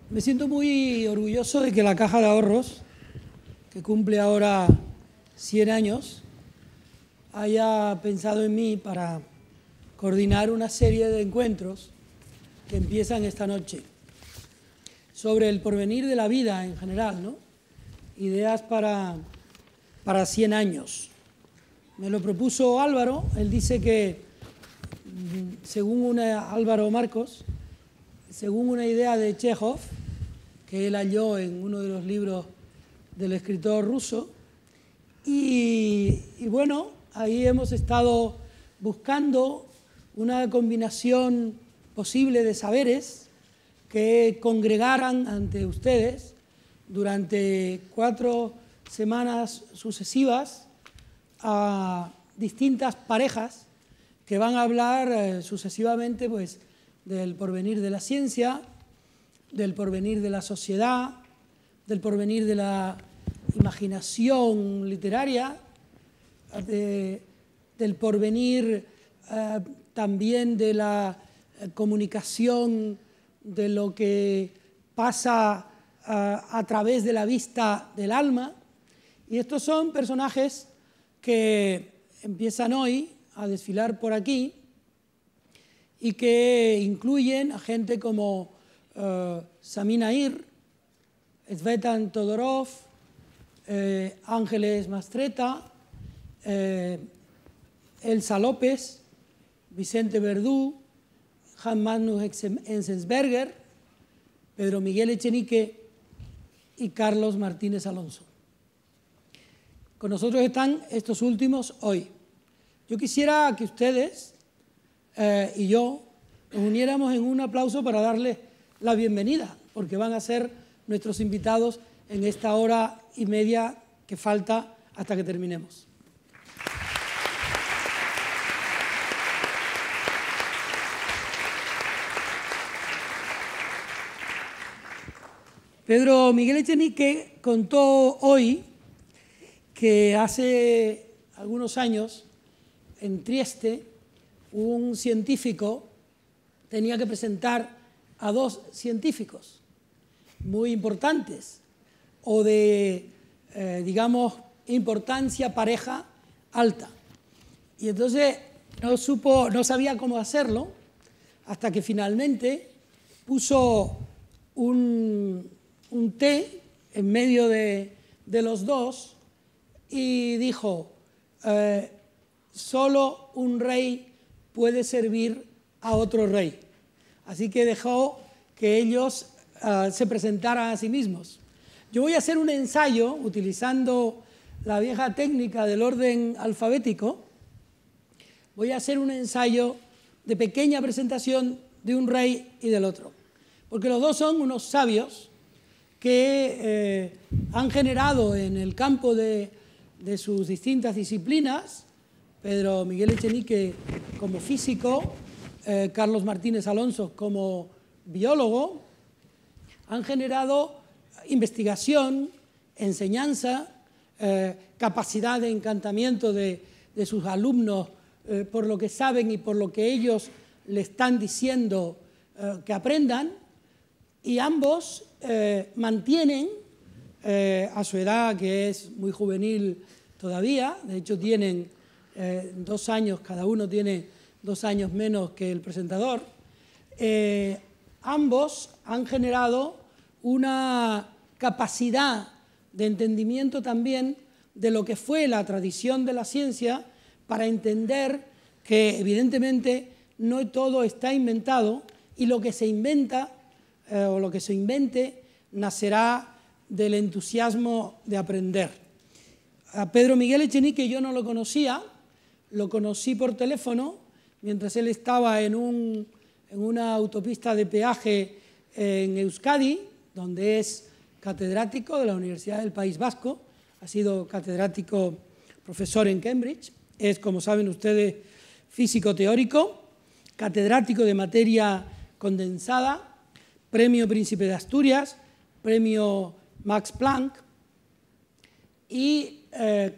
Me siento muy orgulloso de que la Caja de Ahorros, que cumple ahora 100 años, haya pensado en mí para coordinar una serie de encuentros que empiezan esta noche sobre el porvenir de la vida en general, ¿no? Ideas para 100 años. Me lo propuso Álvaro. Él dice que, Álvaro Marcos, según una idea de Chekhov, que él halló en uno de los libros del escritor ruso, y bueno, ahí hemos estado buscando una combinación posible de saberes que congregaran ante ustedes durante 4 semanas sucesivas a distintas parejas que van a hablar sucesivamente pues, del porvenir de la ciencia, del porvenir de la sociedad, del porvenir de la imaginación literaria, del porvenir también de la comunicación, de lo que pasa a través de la vista del alma. Y estos son personajes que empiezan hoy a desfilar por aquí y que incluyen a gente como Sami Nair, Svetan Todorov, Ángeles Mastretta, Elsa López, Vicente Verdú, Jan Magnus Enzensberger, Pedro Miguel Echenique y Carlos Martínez Alonso. Con nosotros están estos últimos hoy. Yo quisiera que ustedes y yo nos uniéramos en un aplauso para darles la bienvenida, porque van a ser nuestros invitados en esta hora y media que falta hasta que terminemos. Pedro Miguel Echenique contó hoy que hace algunos años en Trieste un científico tenía que presentar a 2 científicos muy importantes o de, digamos, importancia pareja alta. Y entonces no sabía cómo hacerlo hasta que finalmente puso un té en medio de los dos y dijo, solo un rey puede servir a otro rey. Así que dejó que ellos se presentaran a sí mismos. Yo voy a hacer un ensayo utilizando la vieja técnica del orden alfabético. Voy a hacer un ensayo de pequeña presentación de un rey y del otro, porque los dos son unos sabios que han generado en el campo de sus distintas disciplinas, Pedro Miguel Echenique como físico, Carlos Martínez Alonso como biólogo, han generado investigación, enseñanza, capacidad de encantamiento de sus alumnos por lo que saben y por lo que ellos le están diciendo que aprendan, y ambos mantienen a su edad, que es muy juvenil todavía, de hecho tienen 2 años, cada uno tiene 2 años menos que el presentador, ambos han generado una capacidad de entendimiento también de lo que fue la tradición de la ciencia para entender que evidentemente no todo está inventado y lo que se inventa o lo que se invente nacerá del entusiasmo de aprender. A Pedro Miguel Echenique yo no lo conocía, lo conocí por teléfono mientras él estaba en una autopista de peaje en Euskadi, donde es catedrático de la Universidad del País Vasco, ha sido catedrático profesor en Cambridge, es, como saben ustedes, físico teórico, catedrático de materia condensada, premio Príncipe de Asturias, premio Max Planck, y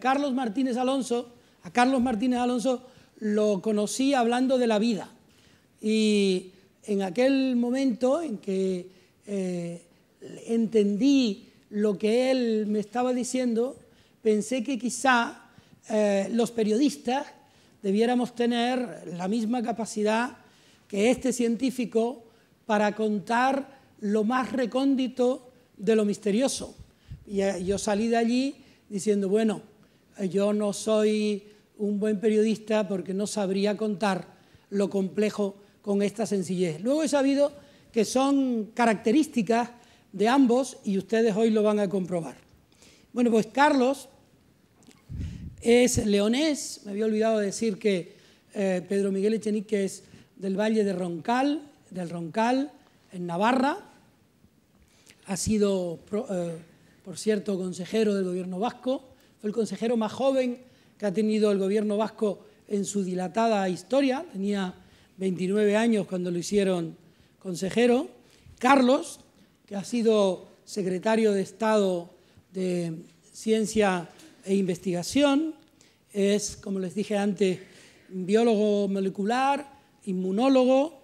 Carlos Martínez Alonso, a Carlos Martínez Alonso lo conocí hablando de la vida, y en aquel momento en que entendí lo que él me estaba diciendo, pensé que quizá los periodistas debiéramos tener la misma capacidad que este científico para contar lo más recóndito de lo misterioso. Y yo salí de allí diciendo, bueno, yo no soy un buen periodista porque no sabría contar lo complejo con esta sencillez. Luego he sabido que son características de ambos y ustedes hoy lo van a comprobar. Bueno, pues Carlos es leonés, me había olvidado de decir que Pedro Miguel Echenique es del Valle de Roncal, del Roncal, en Navarra. Ha sido, por cierto, consejero del gobierno vasco. Fue el consejero más joven que ha tenido el gobierno vasco en su dilatada historia. Tenía 29 años cuando lo hicieron consejero. Carlos, que ha sido secretario de Estado de Ciencia e Investigación, es, como les dije antes, biólogo molecular, inmunólogo,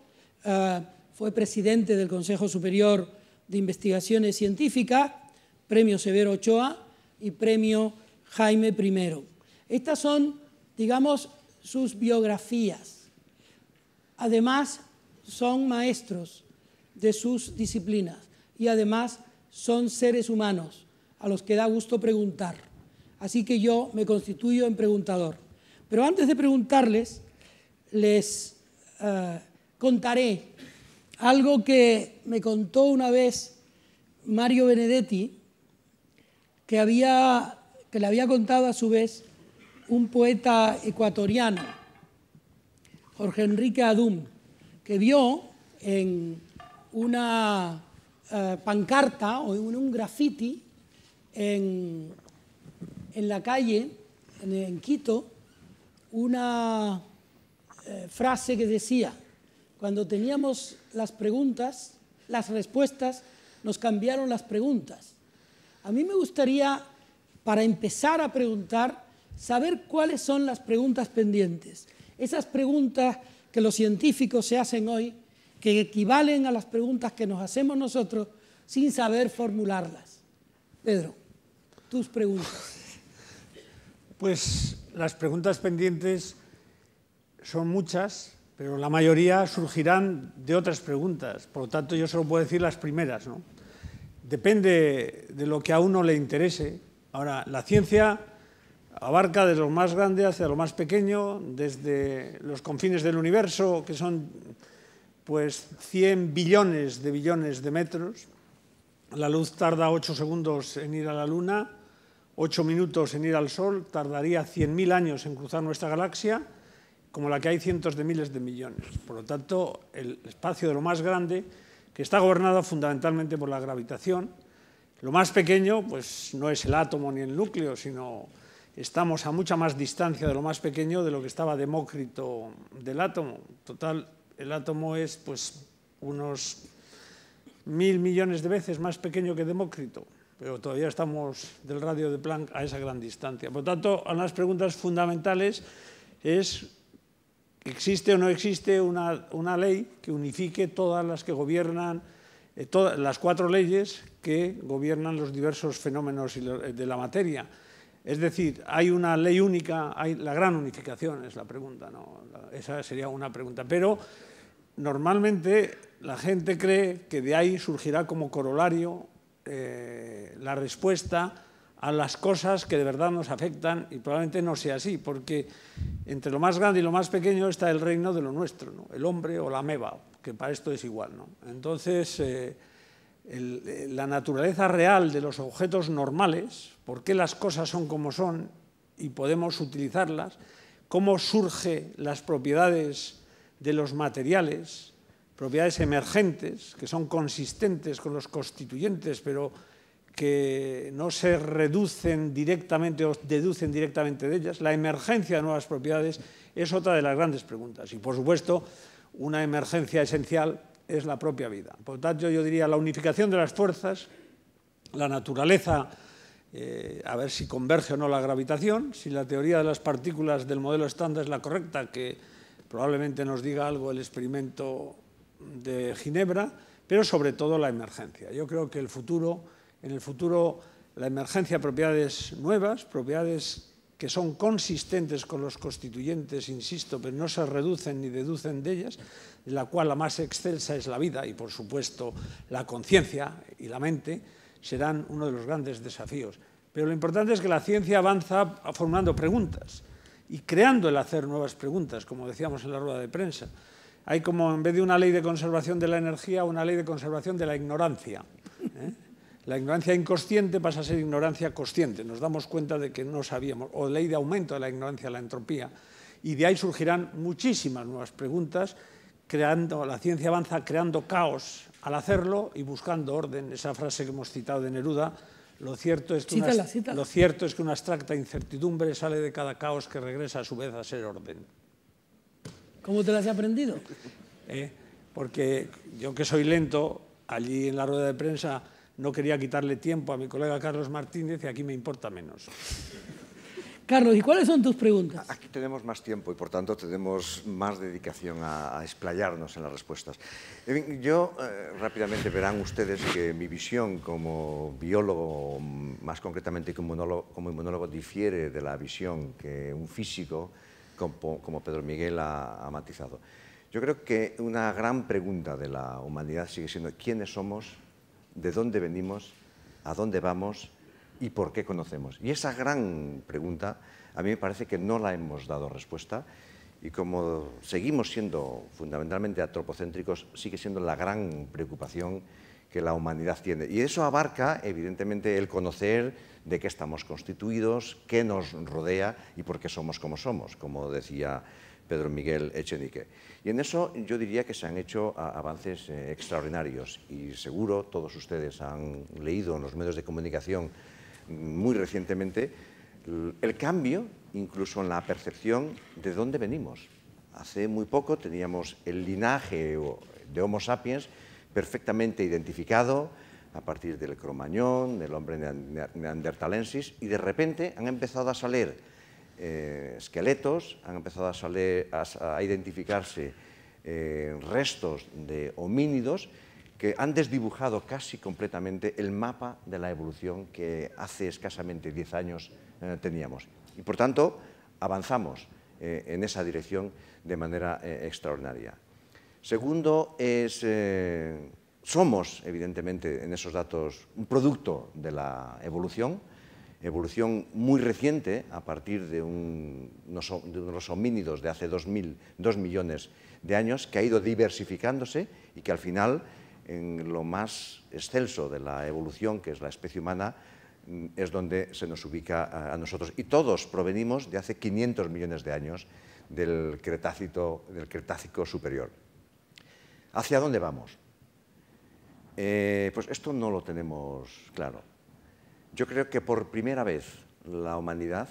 fue presidente del Consejo Superior de Investigaciones Científicas, Premio Severo Ochoa y Premio Jaime I. Estas son, digamos, sus biografías. Además, son maestros de sus disciplinas y además son seres humanos a los que da gusto preguntar. Así que yo me constituyo en preguntador. Pero antes de preguntarles, les contaré algo que me contó una vez Mario Benedetti, que le había contado a su vez un poeta ecuatoriano, Jorge Enrique Adum, que vio en una pancarta o en un graffiti en la calle, en Quito, una frase que decía: cuando teníamos las preguntas, las respuestas, nos cambiaron las preguntas. A mí me gustaría, para empezar a preguntar, saber cuáles son las preguntas pendientes. Esas preguntas que los científicos se hacen hoy, que equivalen a las preguntas que nos hacemos nosotros sin saber formularlas. Pedro, tus preguntas. Pues las preguntas pendientes son muchas, pero la mayoría surgirán de otras preguntas. Por lo tanto, yo solo puedo decir las primeras, ¿no? Depende de lo que a uno le interese. Ahora, la ciencia abarca desde lo más grande hacia lo más pequeño, desde los confines del universo, que son pues 100 billones de metros. La luz tarda 8 segundos en ir a la Luna, 8 minutos en ir al Sol, tardaría 100.000 años en cruzar nuestra galaxia, como la que hay cientos de miles de millones. Por lo tanto, el espacio de lo más grande, que está gobernado fundamentalmente por la gravitación. Lo más pequeño, pues no es el átomo ni el núcleo, sino estamos a mucha más distancia de lo más pequeño de lo que estaba Demócrito del átomo. Total, el átomo es pues unos 1.000 millones de veces más pequeño que Demócrito, pero todavía estamos del radio de Planck a esa gran distancia. Por lo tanto, una de las preguntas fundamentales es: ¿existe o no existe una ley que unifique todas las que gobiernan, todas las 4 leyes que gobiernan los diversos fenómenos de la materia? Es decir, ¿hay una ley única? ¿Hay la gran unificación? Es la pregunta, ¿no? Esa sería una pregunta. Pero normalmente la gente cree que de ahí surgirá como corolario la respuesta a las cosas que de verdad nos afectan, y probablemente no sea así, porque entre lo más grande y lo más pequeño está el reino de lo nuestro, ¿no? El hombre o la ameba, que para esto es igual, ¿no? Entonces, la naturaleza real de los objetos normales, por qué las cosas son como son y podemos utilizarlas, cómo surgen las propiedades de los materiales, propiedades emergentes, que son consistentes con los constituyentes, pero que no se reducen directamente o deducen directamente de ellas. La emergencia de nuevas propiedades es otra de las grandes preguntas. Y, por supuesto, una emergencia esencial es la propia vida. Por lo tanto, yo diría la unificación de las fuerzas, la naturaleza, a ver si converge o no la gravitación, si la teoría de las partículas del modelo estándar es la correcta, que probablemente nos diga algo el experimento de Ginebra, pero sobre todo la emergencia. Yo creo que en el futuro, la emergencia de propiedades nuevas, propiedades que son consistentes con los constituyentes, insisto, pero no se reducen ni deducen de ellas, de la cual la más excelsa es la vida y, por supuesto, la conciencia y la mente, serán uno de los grandes desafíos. Pero lo importante es que la ciencia avanza formulando preguntas y creando el hacer nuevas preguntas, como decíamos en la rueda de prensa. Hay como, en vez de una ley de conservación de la energía, una ley de conservación de la ignorancia. La ignorancia inconsciente pasa a ser ignorancia consciente. Nos damos cuenta de que no sabíamos, o ley de aumento de la ignorancia, la entropía. Y de ahí surgirán muchísimas nuevas preguntas, la ciencia avanza creando caos al hacerlo y buscando orden. Esa frase que hemos citado de Neruda, lo cierto es que una abstracta incertidumbre sale de cada caos que regresa a su vez a ser orden. ¿Cómo te las has aprendido? Porque yo, que soy lento, allí en la rueda de prensa no quería quitarle tiempo a mi colega Carlos Martínez y aquí me importa menos. Carlos, ¿y cuáles son tus preguntas? Aquí tenemos más tiempo y, por tanto, tenemos más dedicación a explayarnos en las respuestas. Yo, rápidamente, verán ustedes que mi visión como biólogo, más concretamente como inmunólogo, difiere de la visión que un físico como Pedro Miguel ha matizado. Yo creo que una gran pregunta de la humanidad sigue siendo ¿quiénes somos?, ¿de dónde venimos?, ¿a dónde vamos?, y por qué conocemos. Y esa gran pregunta a mí me parece que no la hemos dado respuesta y como seguimos siendo fundamentalmente antropocéntricos, sigue siendo la gran preocupación que la humanidad tiene. Y eso abarca, evidentemente, el conocer de qué estamos constituidos, qué nos rodea y por qué somos, como decía Pedro Miguel Echenique. Y en eso yo diría que se han hecho avances extraordinarios y seguro todos ustedes han leído en los medios de comunicación muy recientemente el cambio incluso en la percepción de dónde venimos. Hace muy poco teníamos el linaje de Homo sapiens perfectamente identificado a partir del Cro-Magnon, del hombre neandertalensis, y de repente han empezado a salir esqueletos, han empezado a identificarse restos de homínidos que han desdibujado casi completamente el mapa de la evolución que hace escasamente 10 años teníamos. Y, por tanto, avanzamos en esa dirección de manera extraordinaria. Segundo, somos, evidentemente, en esos datos, un producto de la evolución muy reciente, a partir de unos homínidos de hace 2 millones de años, que ha ido diversificándose y que al final, en lo más excelso de la evolución, que es la especie humana, es donde se nos ubica a nosotros. Y todos provenimos de hace 500 millones de años del Cretácico superior. ¿Hacia dónde vamos? Pues esto no lo tenemos claro. Yo creo que por primera vez la humanidad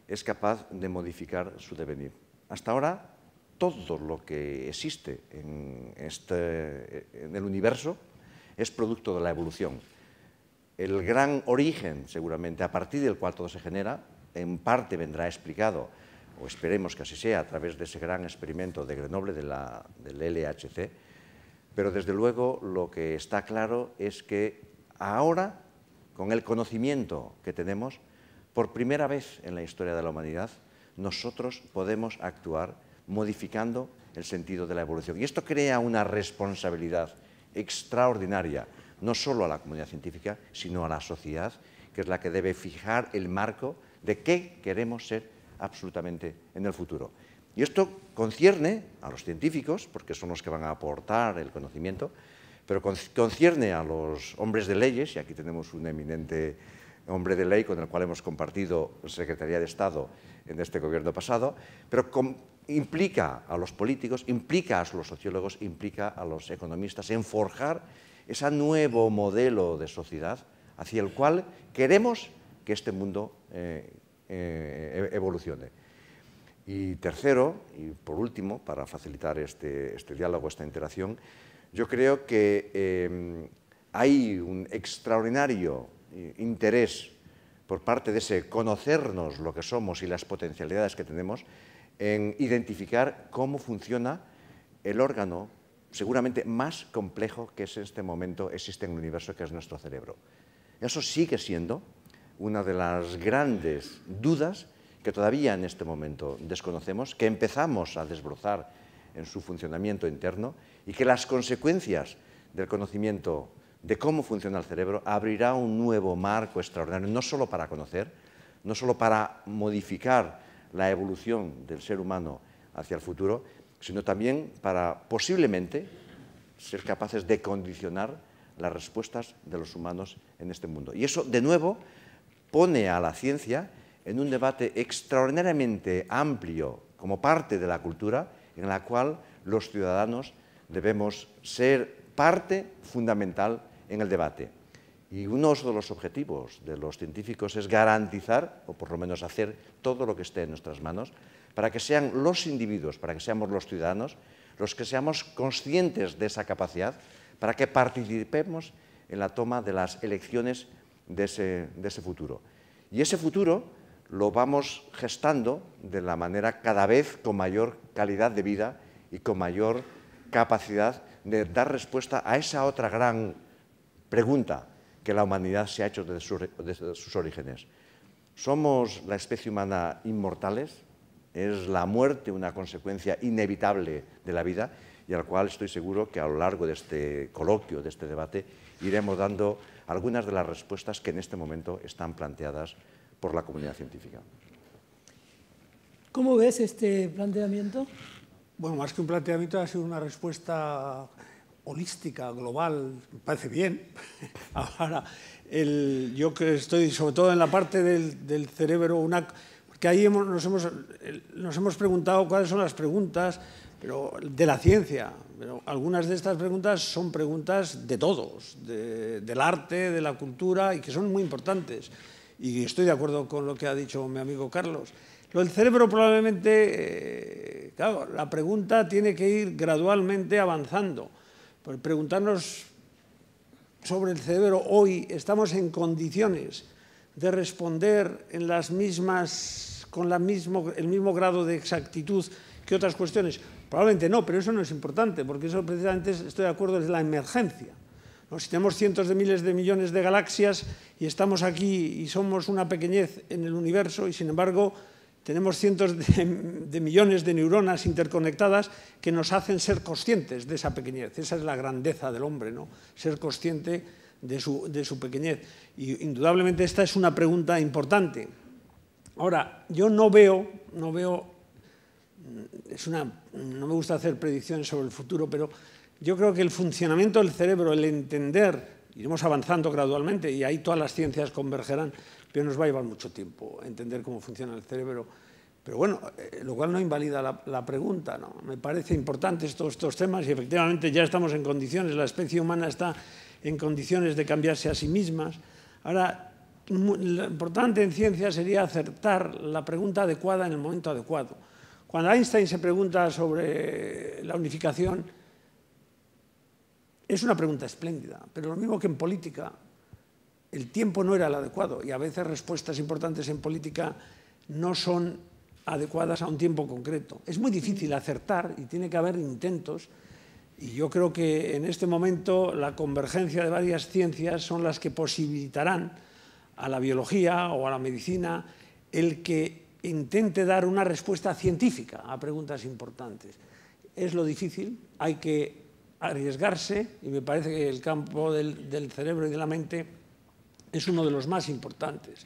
es capaz de modificar su devenir. Hasta ahora, todo lo que existe en el universo es producto de la evolución. El gran origen, seguramente, a partir del cual todo se genera, en parte vendrá explicado, o esperemos que así sea, a través de ese gran experimento de Grenoble, del LHC, pero desde luego lo que está claro es que ahora, con el conocimiento que tenemos, por primera vez en la historia de la humanidad, nosotros podemos actuar modificando el sentido de la evolución. Y esto crea una responsabilidad extraordinaria, no solo a la comunidad científica, sino a la sociedad, que es la que debe fijar el marco de qué queremos ser absolutamente en el futuro. Y esto concierne a los científicos, porque son los que van a aportar el conocimiento, pero concierne a los hombres de leyes, y aquí tenemos un eminente hombre de ley con el cual hemos compartido Secretaría de Estado en este gobierno pasado, pero implica a los políticos, implica a los sociólogos, implica a los economistas en forjar ese nuevo modelo de sociedad hacia el cual queremos que este mundo evolucione. Y tercero, y por último, para facilitar este diálogo, esta interacción, yo creo que hay un extraordinario interés por parte de ese conocernos lo que somos y las potencialidades que tenemos en identificar cómo funciona el órgano seguramente más complejo que en este momento existe en el universo, que es nuestro cerebro. Eso sigue siendo una de las grandes dudas que todavía en este momento desconocemos, que empezamos a desbrozar en su funcionamiento interno, y que las consecuencias del conocimiento de cómo funciona el cerebro abrirá un nuevo marco extraordinario, no solo para conocer, no solo para modificar la evolución del ser humano hacia el futuro, sino también para posiblemente ser capaces de condicionar las respuestas de los humanos en este mundo. Y eso, de nuevo, pone a la ciencia en un debate extraordinariamente amplio como parte de la cultura, en la cual los ciudadanos debemos ser parte fundamental en el debate. Y uno de los objetivos de los científicos es garantizar, o por lo menos hacer todo lo que esté en nuestras manos, para que sean los individuos, para que seamos los ciudadanos, los que seamos conscientes de esa capacidad, para que participemos en la toma de las elecciones de ese futuro. Y ese futuro lo vamos gestando de la manera cada vez con mayor calidad de vida y con mayor capacidad de dar respuesta a esa otra gran pregunta que la humanidad se ha hecho desde sus orígenes. ¿Somos la especie humana inmortales? ¿Es la muerte una consecuencia inevitable de la vida? Y al cual estoy seguro que a lo largo de este coloquio, de este debate, iremos dando algunas de las respuestas que en este momento están planteadas por la comunidad científica. ¿Cómo ves este planteamiento? Bueno, más que un planteamiento, ha sido una respuesta holística, global, me parece bien. Ahora, yo que estoy sobre todo en la parte del cerebro, porque ahí nos hemos preguntado cuáles son las preguntas de la ciencia, pero algunas de estas preguntas son preguntas de todos, del arte, de la cultura, y que son muy importantes. Y estoy de acuerdo con lo que ha dicho mi amigo Carlos. Lo del cerebro probablemente, claro, la pregunta tiene que ir gradualmente avanzando. Por preguntarnos sobre el cerebro hoy, ¿estamos en condiciones de responder con el mismo grado de exactitud que otras cuestiones? Probablemente no, pero eso no es importante, porque eso precisamente, estoy de acuerdo, es la emergencia. ¿No? Si tenemos cientos de miles de millones de galaxias y estamos aquí y somos una pequeñez en el universo, y sin embargo tenemos cientos de millones de neuronas interconectadas que nos hacen ser conscientes de esa pequeñez. Esa es la grandeza del hombre, ¿no? Ser consciente de su pequeñez. Y indudablemente esta es una pregunta importante. Ahora, yo no veo, no me gusta hacer predicciones sobre el futuro, pero yo creo que el funcionamiento del cerebro, el entender, iremos avanzando gradualmente y ahí todas las ciencias convergerán, pero nos va a llevar mucho tiempo entender cómo funciona el cerebro. Pero bueno, lo cual no invalida la pregunta, ¿no? Me parece importante estos temas y efectivamente ya estamos en condiciones, la especie humana está en condiciones de cambiarse a sí mismas. Ahora, lo importante en ciencia sería acertar la pregunta adecuada en el momento adecuado. Cuando Einstein se pregunta sobre la unificación, es una pregunta espléndida, pero lo mismo que en política, el tiempo no era el adecuado y a veces respuestas importantes en política no son adecuadas a un tiempo concreto. Es muy difícil acertar y tiene que haber intentos, y yo creo que en este momento la convergencia de varias ciencias son las que posibilitarán a la biología o a la medicina el que intente dar una respuesta científica a preguntas importantes. Es lo difícil, hay que arriesgarse, y me parece que el campo del cerebro y de la mente es uno de los más importantes.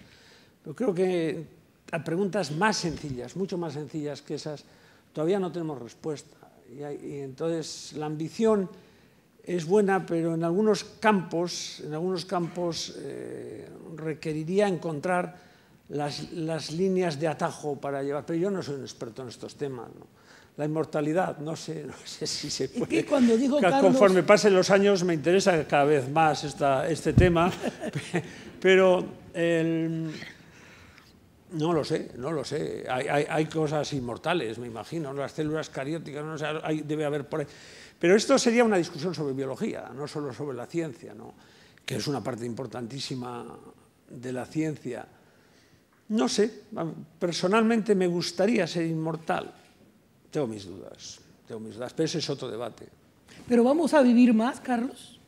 Pero creo que a preguntas más sencillas, mucho más sencillas que esas, todavía no tenemos respuesta. Y entonces la ambición es buena, pero en algunos campos requeriría encontrar las líneas de atajo para llevar. Pero yo no soy un experto en estos temas, ¿no? La inmortalidad, no sé si se puede. Es que cuando dijo Carlos... Conforme pasen los años me interesa cada vez más este tema, pero no lo sé. Hay cosas inmortales, me imagino, las células carióticas, no sé, debe haber por ahí. Pero esto sería una discusión sobre biología, no solo sobre la ciencia, ¿no? Que es una parte importantísima de la ciencia. No sé, personalmente me gustaría ser inmortal. Tengo mis dudas, pero ese es otro debate. ¿Pero vamos a vivir más, Carlos?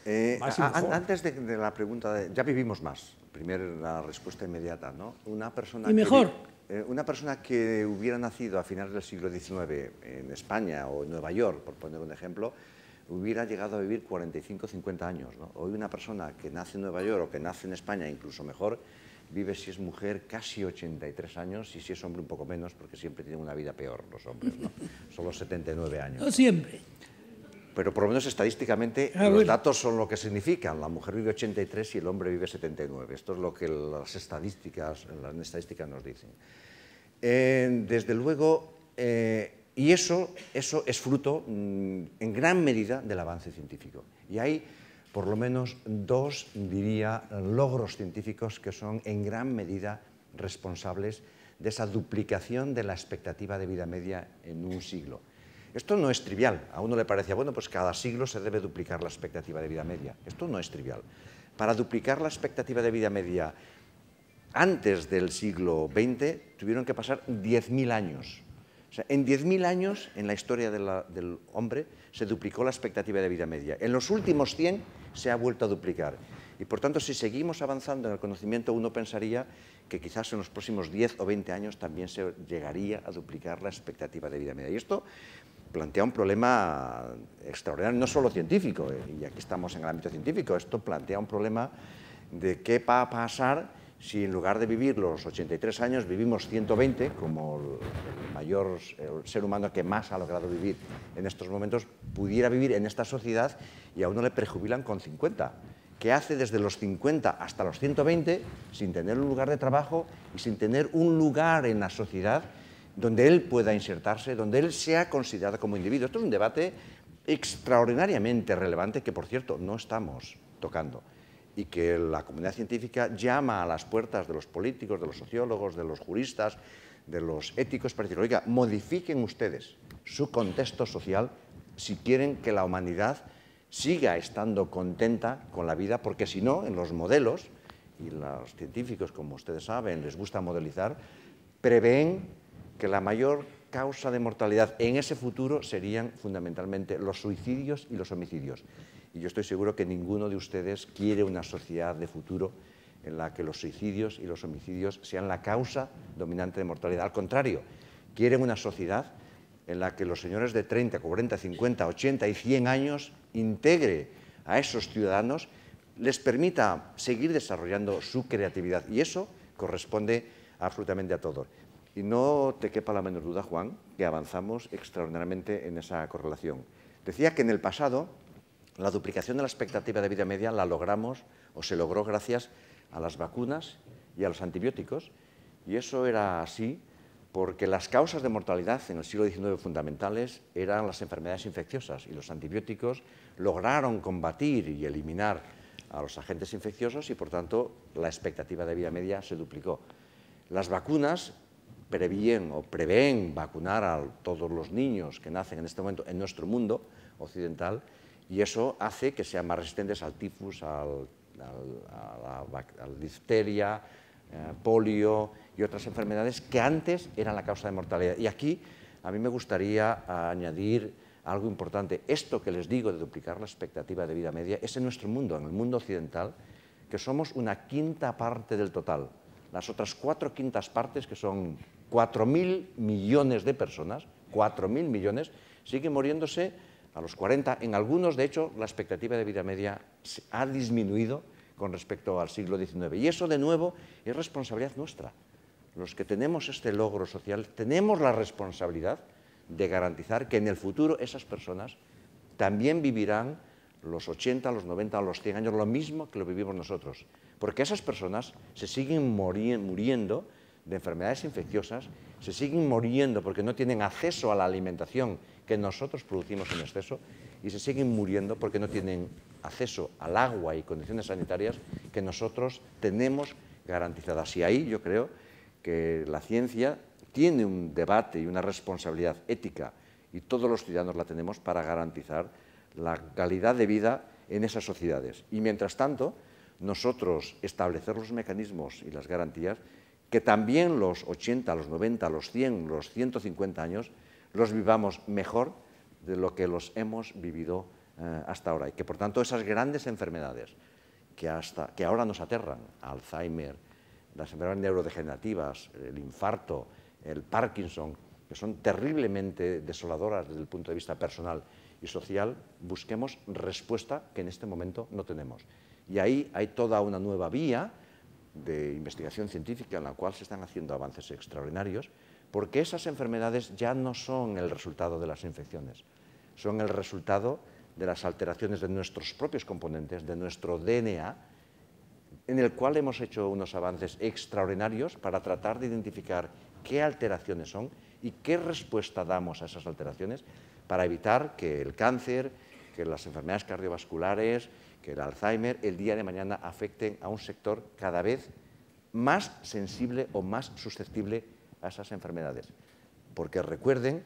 Antes de la pregunta, ya vivimos más. Primero la respuesta inmediata, ¿no? Una persona y mejor. Una persona que hubiera nacido a finales del siglo XIX en España o en Nueva York, por poner un ejemplo, hubiera llegado a vivir 45 o 50 años, ¿no? Hoy una persona que nace en Nueva York o que nace en España, incluso mejor, vive, si es mujer, casi 83 años y si es hombre un poco menos, porque siempre tienen una vida peor los hombres, ¿no? Solo 79 años. No siempre. Pero por lo menos estadísticamente los datos son lo que significan. La mujer vive 83 y el hombre vive 79. Esto es lo que las estadísticas nos dicen. Desde luego, y eso es fruto en gran medida del avance científico. Y hay por lo menos dos, diría, logros científicos que son en gran medida responsables de esa duplicación de la expectativa de vida media en un siglo. Esto no es trivial. A uno le parecía, bueno, pues cada siglo se debe duplicar la expectativa de vida media. Esto no es trivial. Para duplicar la expectativa de vida media antes del siglo XX tuvieron que pasar 10.000 años. O sea, en 10.000 años, en la historia del hombre, se duplicó la expectativa de vida media. En los últimos 100 se ha vuelto a duplicar. Y por tanto, si seguimos avanzando en el conocimiento, uno pensaría que quizás en los próximos 10 o 20 años también se llegaría a duplicar la expectativa de vida media. Y esto plantea un problema extraordinario, no solo científico, y aquí estamos en el ámbito científico, esto plantea un problema de qué va a pasar si en lugar de vivir los 83 años vivimos 120, como el ser humano que más ha logrado vivir en estos momentos, pudiera vivir en esta sociedad y a uno le prejubilan con 50. ¿Qué hace desde los 50 hasta los 120 sin tener un lugar de trabajo y sin tener un lugar en la sociedad donde él pueda insertarse, donde él sea considerado como individuo? Esto es un debate extraordinariamente relevante que, por cierto, no estamos tocando y que la comunidad científica llama a las puertas de los políticos, de los sociólogos, de los juristas, de los éticos para decir, oiga, modifiquen ustedes su contexto social si quieren que la humanidad siga estando contenta con la vida, porque si no, en los modelos, y los científicos, como ustedes saben, les gusta modelizar, prevén que la mayor causa de mortalidad en ese futuro serían fundamentalmente los suicidios y los homicidios. Y yo estoy seguro que ninguno de ustedes quiere una sociedad de futuro en la que los suicidios y los homicidios sean la causa dominante de mortalidad. Al contrario, quieren una sociedad en la que los señores de 30, 40, 50, 80 y 100 años integre a esos ciudadanos, les permita seguir desarrollando su creatividad. Y eso corresponde absolutamente a todos. Y no te quepa la menor duda, Juan, que avanzamos extraordinariamente en esa correlación. Decía que en el pasado la duplicación de la expectativa de vida media la logramos o se logró gracias a las vacunas y a los antibióticos. Y eso era así porque las causas de mortalidad en el siglo XIX fundamentales eran las enfermedades infecciosas y los antibióticos lograron combatir y eliminar a los agentes infecciosos y, por tanto, la expectativa de vida media se duplicó. Las vacunas prevén vacunar a todos los niños que nacen en este momento en nuestro mundo occidental y eso hace que sean más resistentes al tifus, a la difteria, polio y otras enfermedades que antes eran la causa de mortalidad. Y aquí a mí me gustaría añadir algo importante. Esto que les digo de duplicar la expectativa de vida media es en nuestro mundo, en el mundo occidental, que somos una quinta parte del total. Las otras 4/5 partes, que son 4.000 millones de personas, 4.000 millones, siguen muriéndose a los 40. En algunos, de hecho, la expectativa de vida media ha disminuido con respecto al siglo XIX. Y eso, de nuevo, es responsabilidad nuestra. Los que tenemos este logro social, tenemos la responsabilidad de garantizar que en el futuro esas personas también vivirán los 80, los 90 o los 100 años, lo mismo que lo vivimos nosotros. Porque esas personas se siguen muriendo de enfermedades infecciosas, se siguen muriendo porque no tienen acceso a la alimentación que nosotros producimos en exceso y se siguen muriendo porque no tienen acceso al agua y condiciones sanitarias que nosotros tenemos garantizadas. Y ahí yo creo que la ciencia tiene un debate y una responsabilidad ética, y todos los ciudadanos la tenemos, para garantizar la calidad de vida en esas sociedades. Y mientras tanto, nosotros establecer los mecanismos y las garantías que también los 80, los 90, los 100, los 150 años los vivamos mejor de lo que los hemos vivido hasta ahora y que, por tanto, esas grandes enfermedades que ahora nos aterran, Alzheimer, las enfermedades neurodegenerativas, el infarto, el Parkinson, que son terriblemente desoladoras desde el punto de vista personal y social, busquemos respuesta que en este momento no tenemos. Y ahí hay toda una nueva vía de investigación científica en la cual se están haciendo avances extraordinarios, porque esas enfermedades ya no son el resultado de las infecciones, son el resultado de las alteraciones de nuestros propios componentes, de nuestro DNA, en el cual hemos hecho unos avances extraordinarios para tratar de identificar qué alteraciones son y qué respuesta damos a esas alteraciones para evitar que el cáncer, que las enfermedades cardiovasculares, que el Alzheimer, el día de mañana afecten a un sector cada vez más sensible o más susceptible a esas enfermedades. Porque recuerden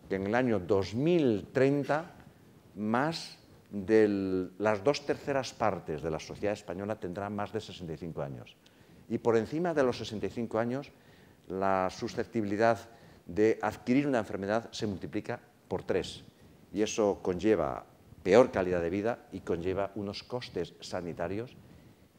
que en el año 2030 más de las 2/3 partes de la sociedad española tendrán más de 65 años. Y por encima de los 65 años, la susceptibilidad de adquirir una enfermedad se multiplica por 3. Y eso conlleva peor calidad de vida y conlleva unos costes sanitarios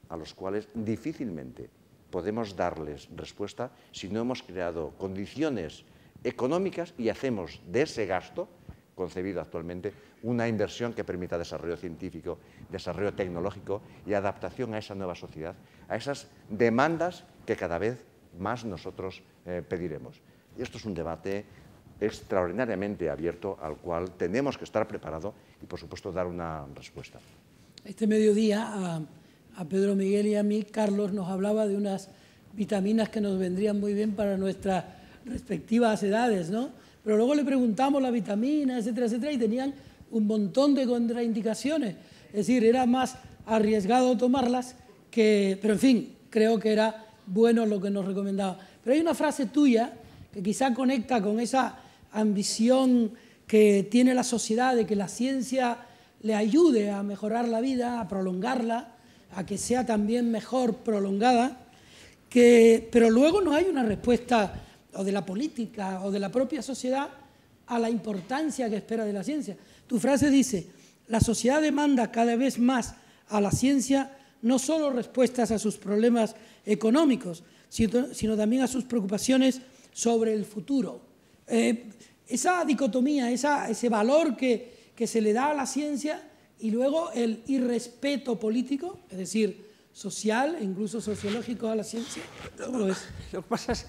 a los cuales difícilmente podemos darles respuesta si no hemos creado condiciones económicas y hacemos de ese gasto, concebido actualmente, una inversión que permita desarrollo científico, desarrollo tecnológico y adaptación a esa nueva sociedad, a esas demandas que cada vez más nosotros pediremos. Y esto es un debate extraordinariamente abierto al cual tenemos que estar preparados y, por supuesto, dar una respuesta. Este mediodía a Pedro Miguel y a mí, Carlos nos hablaba de unas vitaminas que nos vendrían muy bien para nuestras respectivas edades, ¿no? Pero luego le preguntamos las vitaminas, etcétera, etcétera, y tenían un montón de contraindicaciones. Es decir, era más arriesgado tomarlas que... Pero, en fin, creo que era bueno lo que nos recomendaba. Pero hay una frase tuya que quizá conecta con esa ambición que tiene la sociedad de que la ciencia le ayude a mejorar la vida, a prolongarla, a que sea también mejor prolongada, pero luego no hay una respuesta o de la política o de la propia sociedad a la importancia que espera de la ciencia. Tu frase dice, la sociedad demanda cada vez más a la ciencia no solo respuestas a sus problemas económicos, sino también a sus preocupaciones sobre el futuro. Esa dicotomía, ese valor que se le da a la ciencia y luego el irrespeto político, es decir, social e incluso sociológico a la ciencia, ¿cómo lo ves? Lo que pasa es,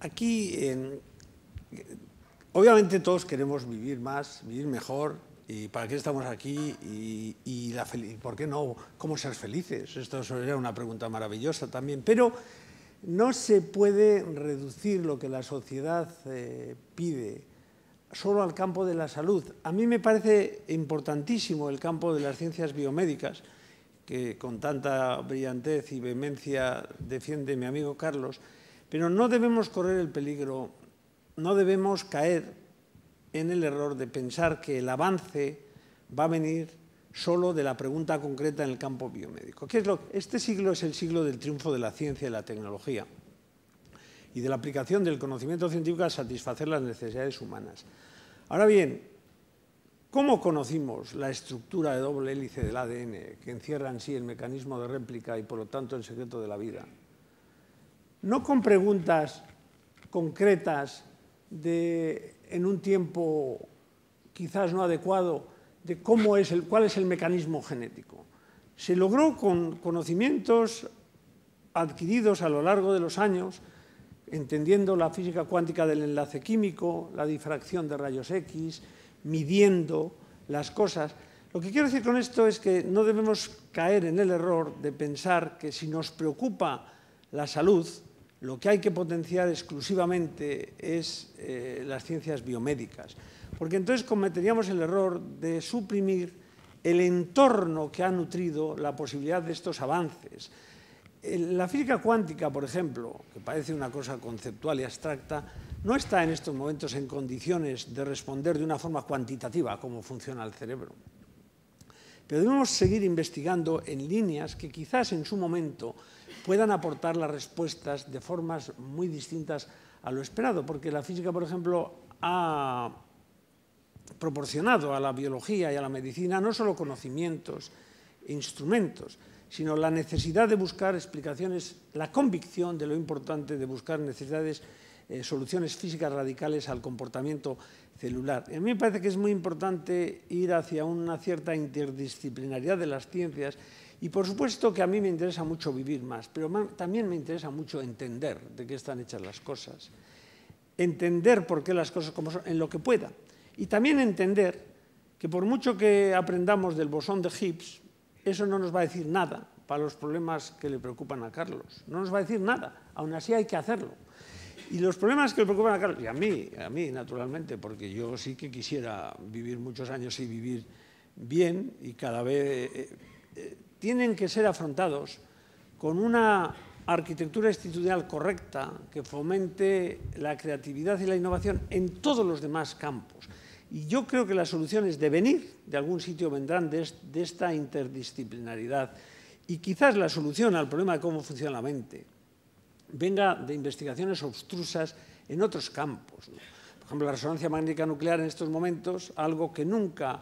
aquí, obviamente todos queremos vivir más, vivir mejor, y para qué estamos aquí, y ¿por qué no? ¿Cómo ser felices? Esto sería una pregunta maravillosa también, pero no se puede reducir lo que la sociedad pide solo al campo de la salud. A mí me parece importantísimo el campo de las ciencias biomédicas, que con tanta brillantez y vehemencia defiende mi amigo Carlos, pero no debemos correr el peligro, no debemos caer en el error de pensar que el avance va a venir solo de la pregunta concreta en el campo biomédico. Este siglo es el siglo del triunfo de la ciencia y la tecnología y de la aplicación del conocimiento científico a satisfacer las necesidades humanas. Ahora bien, ¿cómo conocimos la estructura de doble hélice del ADN que encierra en sí el mecanismo de réplica y, por lo tanto, el secreto de la vida? No con preguntas concretas en un tiempo quizás no adecuado de cuál es el mecanismo genético. Se logró con conocimientos adquiridos a lo largo de los años, entendiendo la física cuántica del enlace químico, la difracción de rayos X, midiendo las cosas. Lo que quiero decir con esto es que no debemos caer en el error de pensar que si nos preocupa la salud, lo que hay que potenciar exclusivamente es las ciencias biomédicas, porque entonces cometeríamos el error de suprimir el entorno que ha nutrido la posibilidad de estos avances. La física cuántica, por ejemplo, que parece una cosa conceptual y abstracta, no está en estos momentos en condiciones de responder de una forma cuantitativa a cómo funciona el cerebro. Pero debemos seguir investigando en líneas que quizás en su momento puedan aportar las respuestas de formas muy distintas a lo esperado, porque la física, por ejemplo, ha proporcionado a la biología y a la medicina no solo conocimientos e instrumentos, sino la necesidad de buscar explicaciones, la convicción de lo importante de buscar soluciones físicas radicales al comportamiento celular. Y a mí me parece que es muy importante ir hacia una cierta interdisciplinaridad de las ciencias y, por supuesto, que a mí me interesa mucho vivir más, pero también me interesa mucho entender de qué están hechas las cosas, entender por qué las cosas como son, en lo que pueda, y también entender que por mucho que aprendamos del bosón de Higgs, eso no nos va a decir nada para los problemas que le preocupan a Carlos. No nos va a decir nada, aún así hay que hacerlo. Y los problemas que le preocupan a Carlos, y a mí naturalmente, porque yo sí que quisiera vivir muchos años y vivir bien, y cada vez tienen que ser afrontados con una arquitectura institucional correcta que fomente la creatividad y la innovación en todos los demás campos. Y yo creo que las soluciones de venir, de algún sitio vendrán de esta interdisciplinaridad. Y quizás la solución al problema de cómo funciona la mente venga de investigaciones obstrusas en otros campos, ¿no? Por ejemplo, la resonancia magnética nuclear en estos momentos, algo que nunca,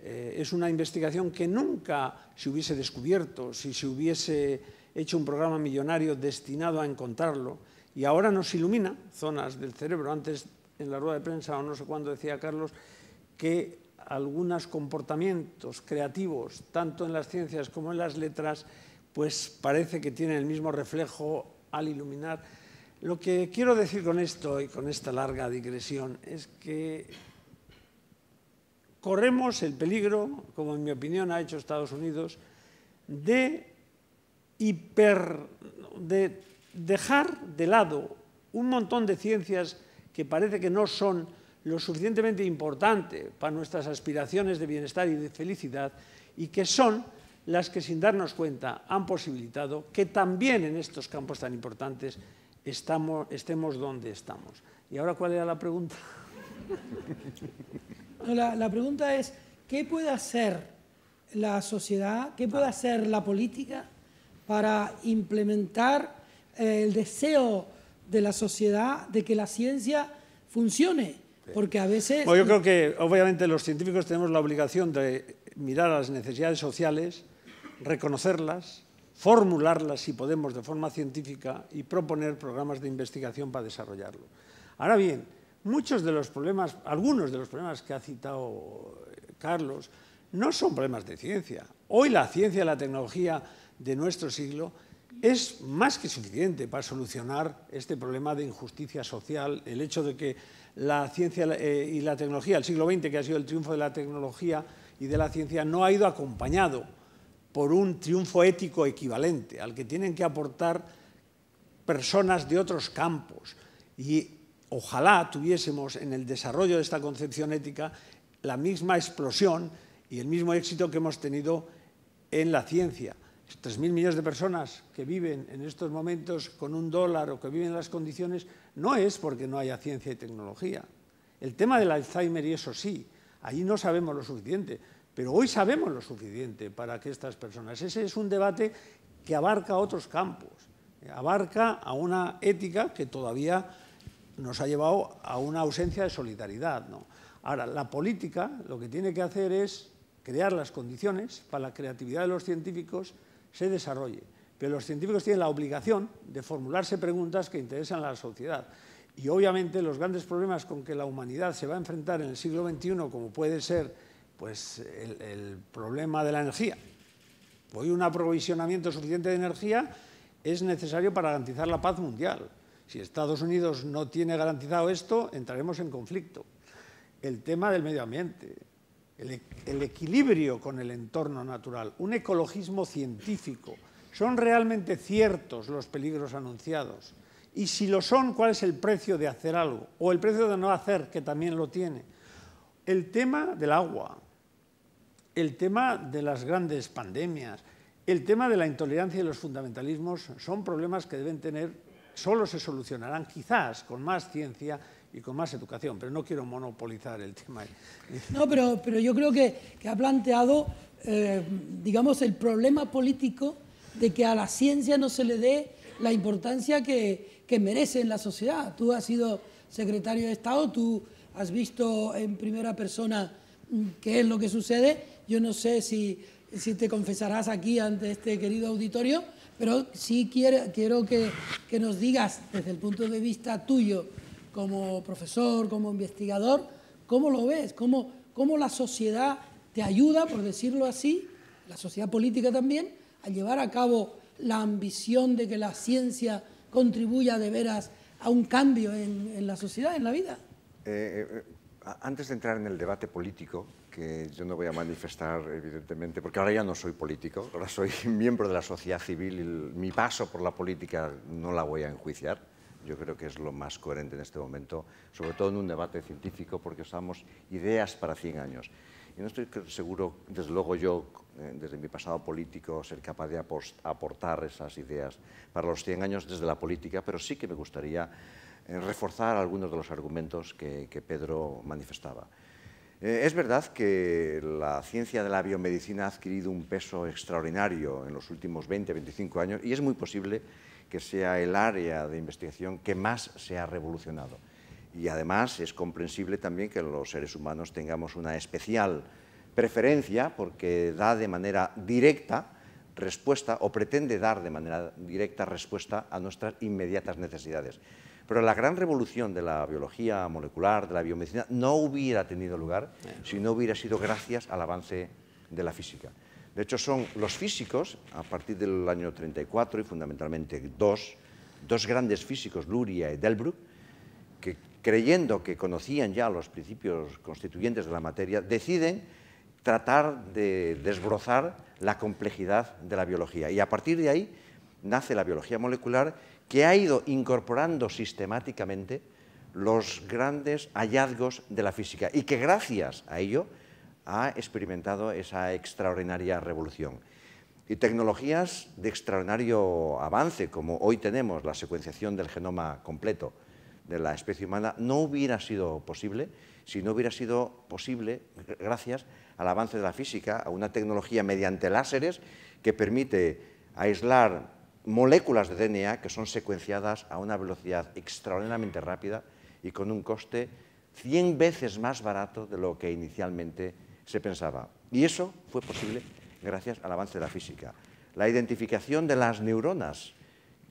es una investigación que nunca se hubiese descubierto si se hubiese hecho un programa millonario destinado a encontrarlo, y ahora nos ilumina zonas del cerebro. Antes, en la rueda de prensa, o no sé cuándo, decía Carlos que algunos comportamientos creativos, tanto en las ciencias como en las letras, pues parece que tienen el mismo reflejo al iluminar. Lo que quiero decir con esto y con esta larga digresión es que corremos el peligro, como en mi opinión ha hecho Estados Unidos, de dejar de lado un montón de ciencias que parece que no son lo suficientemente importante para nuestras aspiraciones de bienestar y de felicidad, y que son las que, sin darnos cuenta, han posibilitado que también en estos campos tan importantes estemos donde estamos. ¿Y ahora cuál era la pregunta? La pregunta es, ¿qué puede hacer la sociedad, qué puede hacer la política para implementar el deseo de la sociedad de que la ciencia funcione? Porque a veces... Bueno, yo creo que, obviamente, los científicos tenemos la obligación de mirar a las necesidades sociales, reconocerlas, formularlas, si podemos, de forma científica, y proponer programas de investigación para desarrollarlo. Ahora bien, algunos de los problemas que ha citado Carlos no son problemas de ciencia. Hoy la ciencia y la tecnología de nuestro siglo es más que suficiente para solucionar este problema de injusticia social, el hecho de que la ciencia y la tecnología del siglo XX, que ha sido el triunfo de la tecnología y de la ciencia, no ha ido acompañado por un triunfo ético equivalente al que tienen que aportar personas de otros campos. Y ojalá tuviésemos en el desarrollo de esta concepción ética la misma explosión y el mismo éxito que hemos tenido en la ciencia. 3.000 millones de personas que viven en estos momentos con $1 o que viven en las condiciones, no es porque no haya ciencia y tecnología. El tema del Alzheimer, y eso sí, allí no sabemos lo suficiente, pero hoy sabemos lo suficiente para que estas personas... Ese es un debate que abarca otros campos, abarca a una ética que todavía nos ha llevado a una ausencia de solidaridad, ¿no? Ahora, la política lo que tiene que hacer es crear las condiciones para la creatividad de los científicos se desarrolle. Pero los científicos tienen la obligación de formularse preguntas que interesan a la sociedad. Y obviamente los grandes problemas con que la humanidad se va a enfrentar en el siglo XXI, como puede ser pues, el problema de la energía. Hoy un aprovisionamiento suficiente de energía es necesario para garantizar la paz mundial. Si Estados Unidos no tiene garantizado esto, entraremos en conflicto. El tema del medio ambiente, el equilibrio con el entorno natural, un ecologismo científico. ¿Son realmente ciertos los peligros anunciados? Y si lo son, ¿cuál es el precio de hacer algo? O el precio de no hacer, que también lo tiene. El tema del agua, el tema de las grandes pandemias, el tema de la intolerancia y los fundamentalismos son problemas que deben tener, solo se solucionarán quizás con más ciencia y con más educación, pero no quiero monopolizar el tema. No, pero yo creo que ha planteado, digamos, el problema político de que a la ciencia no se le dé la importancia que merece en la sociedad. Tú has sido secretario de Estado, tú has visto en primera persona qué es lo que sucede. Yo no sé si te confesarás aquí ante este querido auditorio, pero sí quiero que nos digas, desde el punto de vista tuyo, como profesor, como investigador, cómo lo ves, cómo la sociedad te ayuda, por decirlo así, la sociedad política también, a llevar a cabo la ambición de que la ciencia contribuya de veras a un cambio en la sociedad, en la vida. Antes de entrar en el debate político, que yo no voy a manifestar, evidentemente, porque ahora ya no soy político, ahora soy miembro de la sociedad civil y mi paso por la política no la voy a enjuiciar. Yo creo que es lo más coherente en este momento, sobre todo en un debate científico, porque usamos ideas para 100 años. Y no estoy seguro, desde luego yo, desde mi pasado político, ser capaz de aportar esas ideas para los 100 años desde la política, pero sí que me gustaría reforzar algunos de los argumentos que Pedro manifestaba. Es verdad que la ciencia de la biomedicina ha adquirido un peso extraordinario en los últimos 20-25 años y es muy posible que sea el área de investigación que más se ha revolucionado. Y además es comprensible también que los seres humanos tengamos una especial preferencia porque da de manera directa respuesta o pretende dar de manera directa respuesta a nuestras inmediatas necesidades. Pero la gran revolución de la biología molecular, de la biomedicina, no hubiera tenido lugar si no hubiera sido gracias al avance de la física. De hecho, son los físicos, a partir del año 34, y fundamentalmente dos grandes físicos, Luria y Delbrück, que creyendo que conocían ya los principios constituyentes de la materia, deciden tratar de desbrozar la complejidad de la biología. Y a partir de ahí nace la biología molecular, que ha ido incorporando sistemáticamente los grandes hallazgos de la física y que gracias a ello ha experimentado esa extraordinaria revolución. Y tecnologías de extraordinario avance, como hoy tenemos la secuenciación del genoma completo de la especie humana, no hubiera sido posible si no hubiera sido posible gracias al avance de la física, a una tecnología mediante láseres que permite aislar moléculas de DNA que son secuenciadas a una velocidad extraordinariamente rápida y con un coste 100 veces más barato de lo que inicialmente se pensaba. Y eso fue posible gracias al avance de la física. La identificación de las neuronas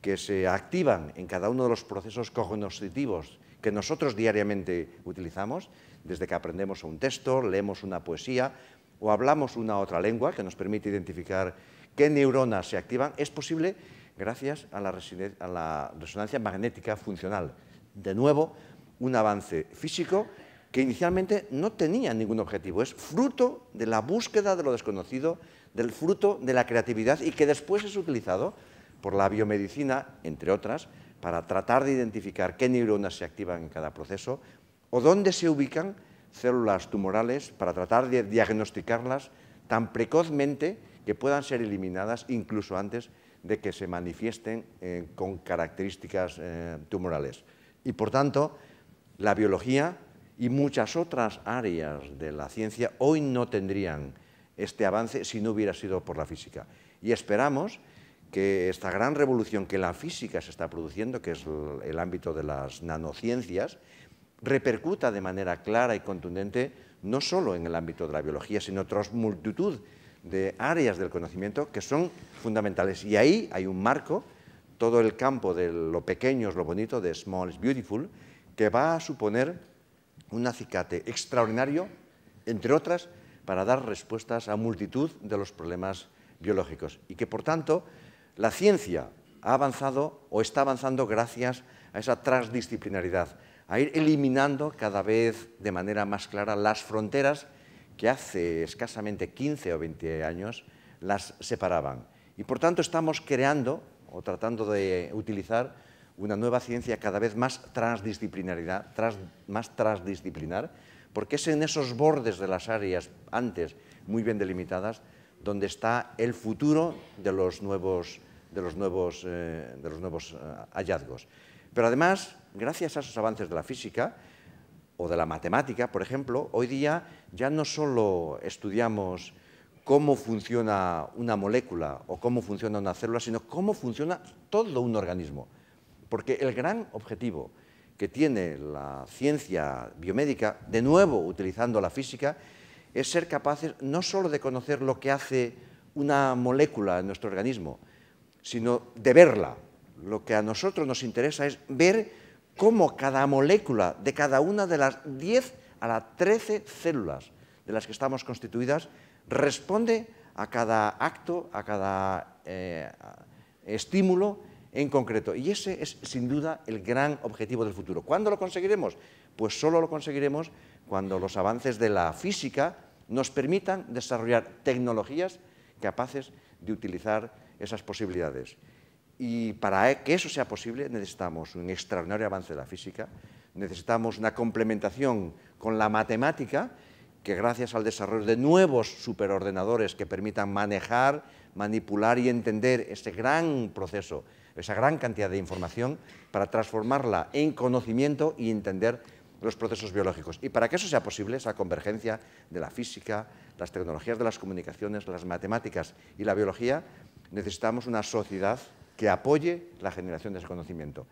que se activan en cada uno de los procesos cognitivos que nosotros diariamente utilizamos, desde que aprendemos un texto, leemos una poesía o hablamos una otra lengua que nos permite identificar qué neuronas se activan, es posible gracias a la resonancia magnética funcional. De nuevo, un avance físico que inicialmente no tenía ningún objetivo, es fruto de la búsqueda de lo desconocido, del fruto de la creatividad y que después es utilizado por la biomedicina, entre otras, para tratar de identificar qué neuronas se activan en cada proceso o dónde se ubican células tumorales para tratar de diagnosticarlas tan precozmente que puedan ser eliminadas incluso antes de que se manifiesten con características tumorales. Y por tanto, la biología y muchas otras áreas de la ciencia hoy no tendrían este avance si no hubiera sido por la física. Y esperamos que esta gran revolución que la física se está produciendo, que es el ámbito de las nanociencias, repercuta de manera clara y contundente no solo en el ámbito de la biología, sino en otra multitud de áreas del conocimiento que son fundamentales. Y ahí hay un marco, todo el campo de lo pequeño es lo bonito, de small is beautiful, que va a suponer un acicate extraordinario, entre otras, para dar respuestas a multitud de los problemas biológicos. Y que, por tanto, la ciencia ha avanzado o está avanzando gracias a esa transdisciplinaridad, a ir eliminando cada vez de manera más clara las fronteras que hace escasamente 15 o 20 años las separaban. Y por tanto estamos creando o tratando de utilizar una nueva ciencia cada vez más transdisciplinar, porque es en esos bordes de las áreas antes muy bien delimitadas donde está el futuro de los nuevos hallazgos. Pero además, gracias a esos avances de la física o de la matemática, por ejemplo, hoy día ya no solo estudiamos cómo funciona una molécula o cómo funciona una célula, sino cómo funciona todo un organismo. Porque el gran objetivo que tiene la ciencia biomédica, de nuevo utilizando la física, es ser capaces no solo de conocer lo que hace una molécula en nuestro organismo, sino de verla. Lo que a nosotros nos interesa es ver cómo cada molécula de cada una de las 10 a las 13 células de las que estamos constituidas responde a cada acto, a cada estímulo en concreto. Y ese es, sin duda, el gran objetivo del futuro. ¿Cuándo lo conseguiremos? Pues solo lo conseguiremos cuando los avances de la física nos permitan desarrollar tecnologías capaces de utilizar esas posibilidades. Y para que eso sea posible necesitamos un extraordinario avance de la física, necesitamos una complementación con la matemática, que gracias al desarrollo de nuevos superordenadores que permitan manejar, manipular y entender ese gran proceso, esa gran cantidad de información, para transformarla en conocimiento y entender los procesos biológicos. Y para que eso sea posible, esa convergencia de la física, las tecnologías de las comunicaciones, las matemáticas y la biología, necesitamos una sociedad que apoye la generación de ese conocimiento.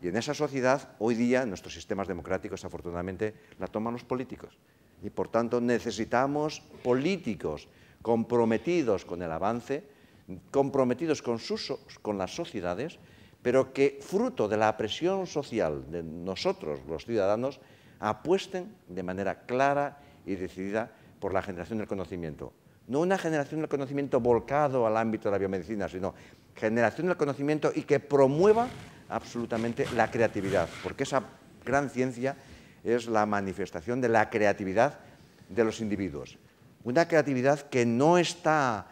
Y en esa sociedad, hoy día, nuestros sistemas democráticos, afortunadamente, la toman los políticos. Y, por tanto, necesitamos políticos comprometidos con el avance, comprometidos con las sociedades, pero que, fruto de la presión social de nosotros, los ciudadanos, apuesten de manera clara y decidida por la generación del conocimiento. No una generación del conocimiento volcado al ámbito de la biomedicina, sino generación del conocimiento y que promueva absolutamente la creatividad, porque esa gran ciencia es la manifestación de la creatividad de los individuos. Una creatividad que no está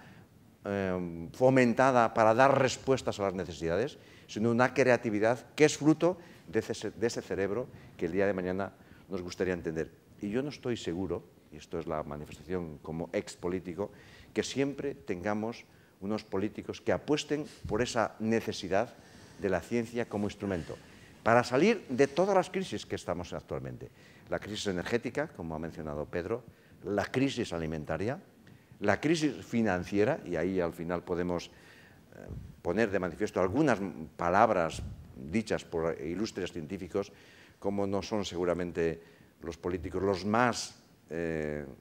fomentada para dar respuestas a las necesidades, sino una creatividad que es fruto de ese cerebro que el día de mañana nos gustaría entender. Y yo no estoy seguro, y esto es la manifestación como ex político, que siempre tengamos unos políticos que apuesten por esa necesidad de la ciencia como instrumento, para salir de todas las crisis que estamos actualmente. La crisis energética, como ha mencionado Pedro, la crisis alimentaria, la crisis financiera, y ahí al final podemos poner de manifiesto algunas palabras dichas por ilustres científicos, como no son seguramente los políticos los más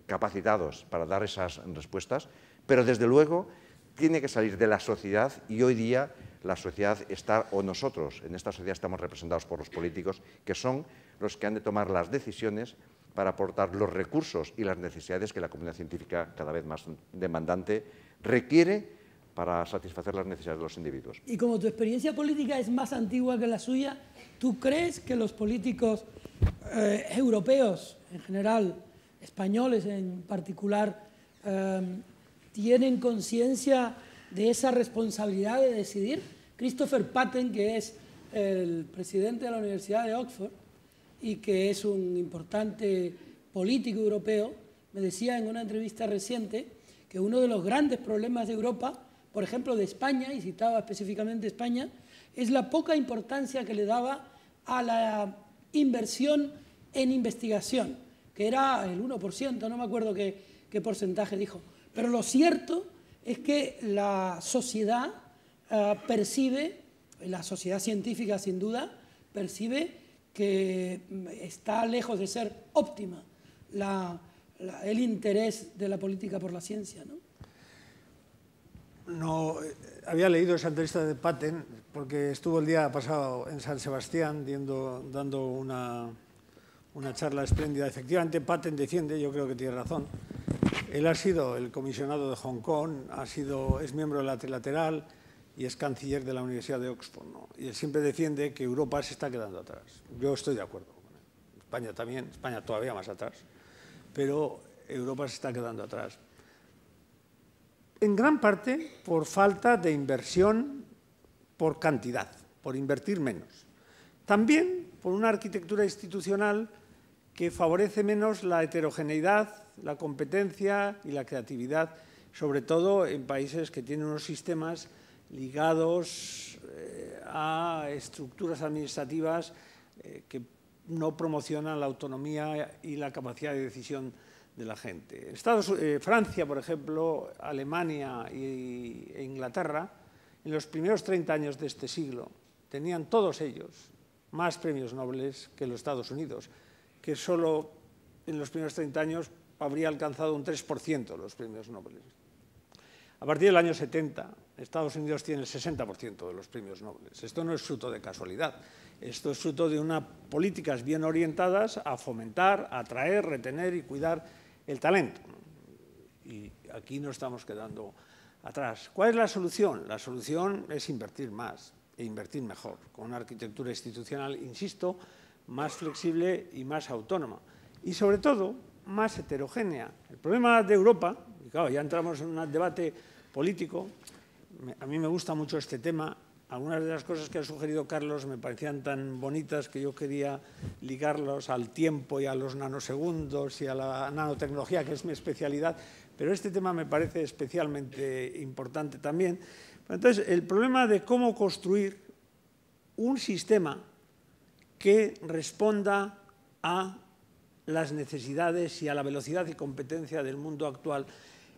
capacitados para dar esas respuestas, pero desde luego tiene que salir de la sociedad, y hoy día la sociedad está, o nosotros en esta sociedad estamos representados por los políticos, que son los que han de tomar las decisiones para aportar los recursos y las necesidades que la comunidad científica, cada vez más demandante, requiere para satisfacer las necesidades de los individuos. Y como tu experiencia política es más antigua que la suya, ¿tú crees que los políticos europeos en general, españoles en particular, tienen conciencia de esa responsabilidad de decidir? Christopher Patten, que es el presidente de la Universidad de Oxford y que es un importante político europeo, me decía en una entrevista reciente que uno de los grandes problemas de Europa, por ejemplo de España, y citaba específicamente España, es la poca importancia que le daba a la inversión en investigación, que era el 1%, no me acuerdo qué porcentaje dijo. Pero lo cierto es que la sociedad percibe, la sociedad científica sin duda, percibe que está lejos de ser óptima el interés de la política por la ciencia, ¿no? No, había leído esa entrevista de Patten porque estuvo el día pasado en San Sebastián dando una charla espléndida. Efectivamente, Patten defiende, yo creo que tiene razón. Él ha sido el comisionado de Hong Kong, es miembro de la Trilateral y es canciller de la Universidad de Oxford, ¿no? Y él siempre defiende que Europa se está quedando atrás. Yo estoy de acuerdo con él. España también, España todavía más atrás, pero Europa se está quedando atrás. En gran parte por falta de inversión por cantidad, por invertir menos. También por una arquitectura institucional que favorece menos la heterogeneidad, la competencia y la creatividad, sobre todo en países que tienen unos sistemas ligados a estructuras administrativas que no promocionan la autonomía y la capacidad de decisión de la gente. Francia, por ejemplo, Alemania e Inglaterra, en los primeros 30 años de este siglo, tenían todos ellos más premios Nobel que los Estados Unidos, que solo en los primeros 30 años habría alcanzado un 3% de los premios Nobel. A partir del año 70, Estados Unidos tiene el 60% de los premios Nobel. Esto no es fruto de casualidad, esto es fruto de unas políticas bien orientadas a fomentar, atraer, retener y cuidar el talento. Y aquí no estamos quedando atrás. ¿Cuál es la solución? La solución es invertir más e invertir mejor, con una arquitectura institucional, insisto, más flexible y más autónoma. Y sobre todo, más heterogénea. El problema de Europa, y claro, ya entramos en un debate político, a mí me gusta mucho este tema, algunas de las cosas que ha sugerido Carlos me parecían tan bonitas que yo quería ligarlos al tiempo y a los nanosegundos y a la nanotecnología, que es mi especialidad, pero este tema me parece especialmente importante también. Entonces, el problema de cómo construir un sistema que responda a las necesidades y a la velocidad y competencia del mundo actual.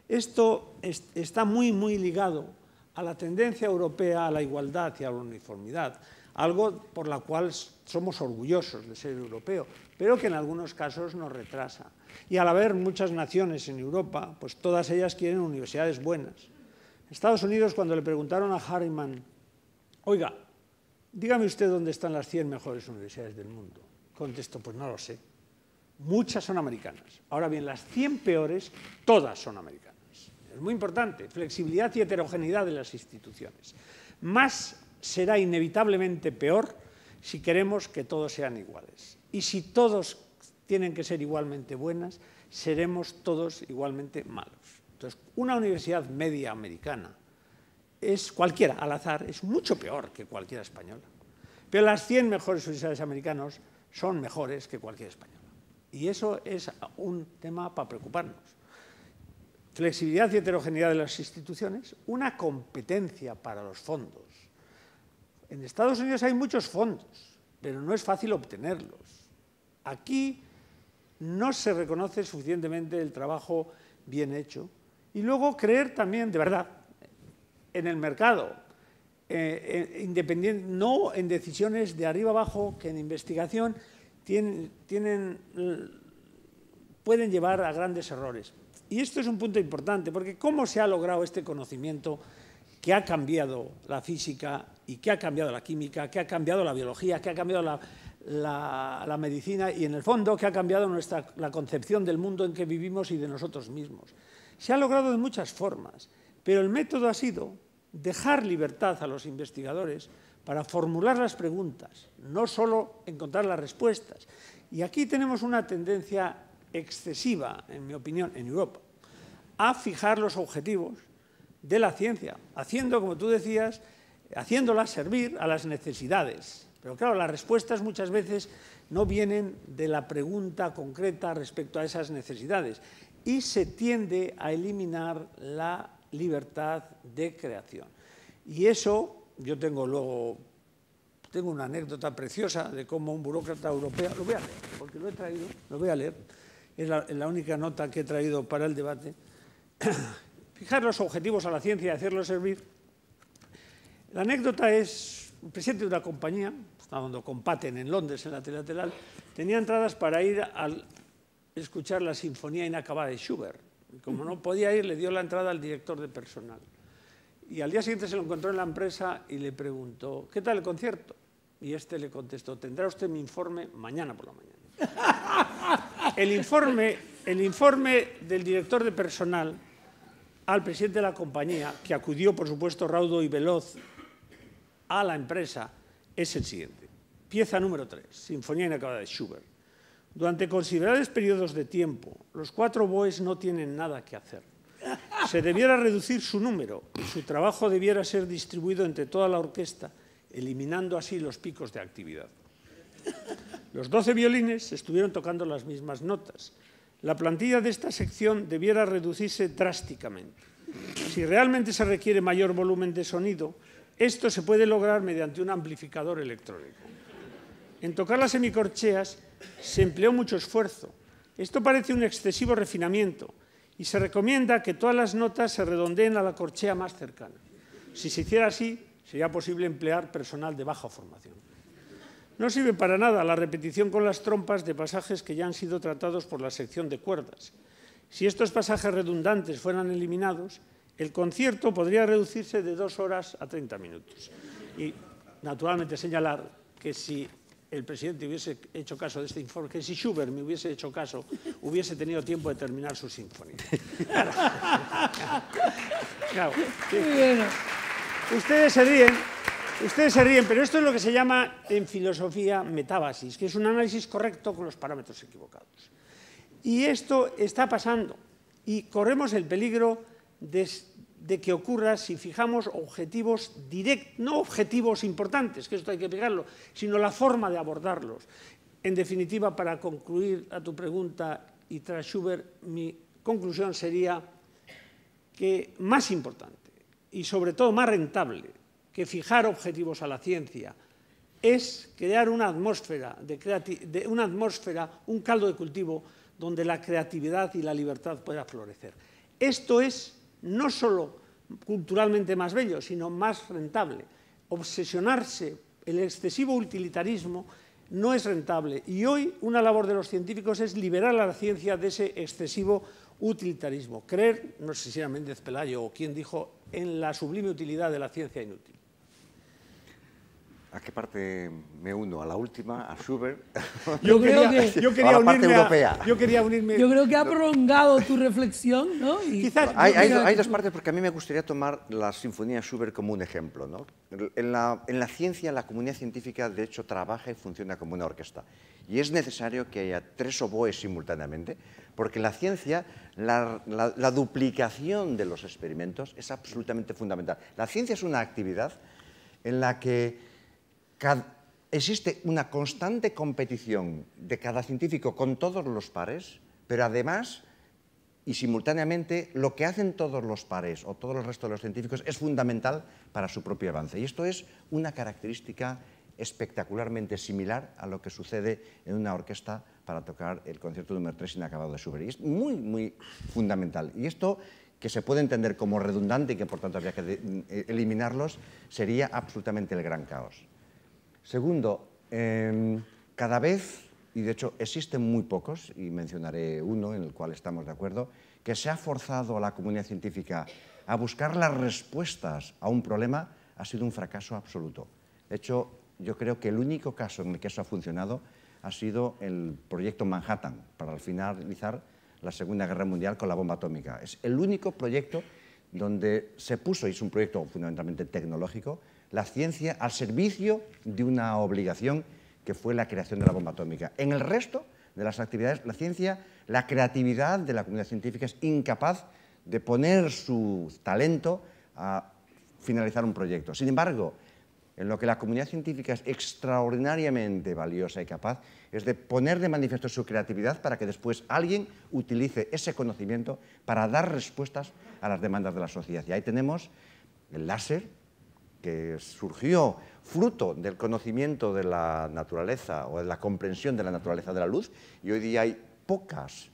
Esto está muy, muy ligado a la tendencia europea a la igualdad y a la uniformidad, algo por la cual somos orgullosos de ser europeo, pero que en algunos casos nos retrasa. Y al haber muchas naciones en Europa, pues todas ellas quieren universidades buenas. Estados Unidos, cuando le preguntaron a Harriman, oiga, dígame usted dónde están las 100 mejores universidades del mundo, contestó, pues no lo sé. Muchas son americanas. Ahora bien, las 100 peores, todas son americanas. Es muy importante, flexibilidad y heterogeneidad de las instituciones. Más será inevitablemente peor si queremos que todos sean iguales. Y si todos tienen que ser igualmente buenas, seremos todos igualmente malos. Entonces, una universidad media americana es cualquiera, al azar, es mucho peor que cualquiera española. Pero las 100 mejores universidades americanas son mejores que cualquier española. Y eso es un tema para preocuparnos. Flexibilidad y heterogeneidad de las instituciones, una competencia para los fondos. En Estados Unidos hay muchos fondos, pero no es fácil obtenerlos. Aquí no se reconoce suficientemente el trabajo bien hecho. Y luego creer también, de verdad, en el mercado, independiente, no en decisiones de arriba abajo que en investigación pueden llevar a grandes errores. Y esto es un punto importante, porque ¿cómo se ha logrado este conocimiento que ha cambiado la física y que ha cambiado la química, que ha cambiado la biología, que ha cambiado la medicina y, en el fondo, que ha cambiado la concepción del mundo en que vivimos y de nosotros mismos? Se ha logrado de muchas formas, pero el método ha sido dejar libertad a los investigadores para formular las preguntas, no solo encontrar las respuestas. Y aquí tenemos una tendencia excesiva, en mi opinión, en Europa, a fijar los objetivos de la ciencia, haciendo, como tú decías, haciéndola servir a las necesidades. Pero claro, las respuestas muchas veces no vienen de la pregunta concreta respecto a esas necesidades y se tiende a eliminar la libertad de creación. Y eso, yo tengo una anécdota preciosa de cómo un burócrata europeo, lo voy a leer, porque lo he traído, lo voy a leer, es la única nota que he traído para el debate. Fijar los objetivos a la ciencia y hacerlos servir. La anécdota es, el presidente de una compañía, cuando comparten en Londres, en la Trilateral, tenía entradas para ir a escuchar la Sinfonía Inacabada de Schubert. Y como no podía ir, le dio la entrada al director de personal. Y al día siguiente se lo encontró en la empresa y le preguntó, ¿qué tal el concierto? Y este le contestó, tendrá usted mi informe mañana por la mañana. El informe del director de personal al presidente de la compañía, que acudió, por supuesto, raudo y veloz a la empresa, es el siguiente. Pieza número 3, Sinfonía Inacabada de Schubert. Durante considerables periodos de tiempo, los 4 oboes no tienen nada que hacer. Se debiera reducir su número y su trabajo debiera ser distribuido entre toda la orquesta, eliminando así los picos de actividad. Los 12 violines estuvieron tocando las mismas notas. La plantilla de esta sección debiera reducirse drásticamente. Si realmente se requiere mayor volumen de sonido, esto se puede lograr mediante un amplificador electrónico. En tocar las semicorcheas se empleó mucho esfuerzo. Esto parece un excesivo refinamiento y se recomienda que todas las notas se redondeen a la corchea más cercana. Si se hiciera así, sería posible emplear personal de baja formación. No sirve para nada la repetición con las trompas de pasajes que ya han sido tratados por la sección de cuerdas. Si estos pasajes redundantes fueran eliminados, el concierto podría reducirse de 2 horas a 30 minutos. Y, naturalmente, señalar que si el presidente hubiese hecho caso de este informe, que si Schubert me hubiese hecho caso, hubiese tenido tiempo de terminar su sinfonía. Claro. Ustedes se ríen, pero esto es lo que se llama en filosofía metábasis, que es un análisis correcto con los parámetros equivocados. Y esto está pasando, y corremos el peligro de que ocurra si fijamos objetivos directos, no objetivos importantes, que esto hay que fijarlo, sino la forma de abordarlos. En definitiva, para concluir a tu pregunta y tras Schubert, mi conclusión sería que más importante y sobre todo más rentable que fijar objetivos a la ciencia es crear una atmósfera, un caldo de cultivo donde la creatividad y la libertad puedan florecer. Esto es no solo culturalmente más bello, sino más rentable. Obsesionarse, el excesivo utilitarismo no es rentable. Y hoy una labor de los científicos es liberar a la ciencia de ese excesivo utilitarismo. Creer, no sé si era Méndez Pelayo o quien dijo, en la sublime utilidad de la ciencia inútil. ¿A qué parte me uno? ¿A la última? ¿A Schubert? Yo creo que ha prolongado tu reflexión, ¿no? Y quizás hay dos partes, porque a mí me gustaría tomar la Sinfonía Schubert como un ejemplo, ¿no? En la ciencia, la comunidad científica, de hecho, trabaja y funciona como una orquesta. Y es necesario que haya 3 oboes simultáneamente, porque en la ciencia la duplicación de los experimentos es absolutamente fundamental. La ciencia es una actividad en la que existe una constante competición de cada científico con todos los pares, pero además y simultáneamente lo que hacen todos los pares o todo el resto de los científicos es fundamental para su propio avance. Y esto es una característica espectacularmente similar a lo que sucede en una orquesta para tocar el concierto número 3 inacabado de Schubert. Y es muy, muy fundamental. Y esto, que se puede entender como redundante y que por tanto habría que eliminarlos, sería absolutamente el gran caos. Segundo, cada vez, y de hecho existen muy pocos, y mencionaré uno en el cual estamos de acuerdo, que se ha forzado a la comunidad científica a buscar las respuestas a un problema, ha sido un fracaso absoluto. De hecho, yo creo que el único caso en el que eso ha funcionado ha sido el proyecto Manhattan, para finalizar la Segunda Guerra Mundial con la bomba atómica. Es el único proyecto donde se puso, y es un proyecto fundamentalmente tecnológico, la ciencia al servicio de una obligación que fue la creación de la bomba atómica. En el resto de las actividades, la ciencia, la creatividad de la comunidad científica es incapaz de poner su talento a finalizar un proyecto. Sin embargo, en lo que la comunidad científica es extraordinariamente valiosa y capaz es de poner de manifiesto su creatividad para que después alguien utilice ese conocimiento para dar respuestas a las demandas de la sociedad. Y ahí tenemos el láser, que surgió fruto del conocimiento de la naturaleza o de la comprensión de la naturaleza de la luz, y hoy día hay pocas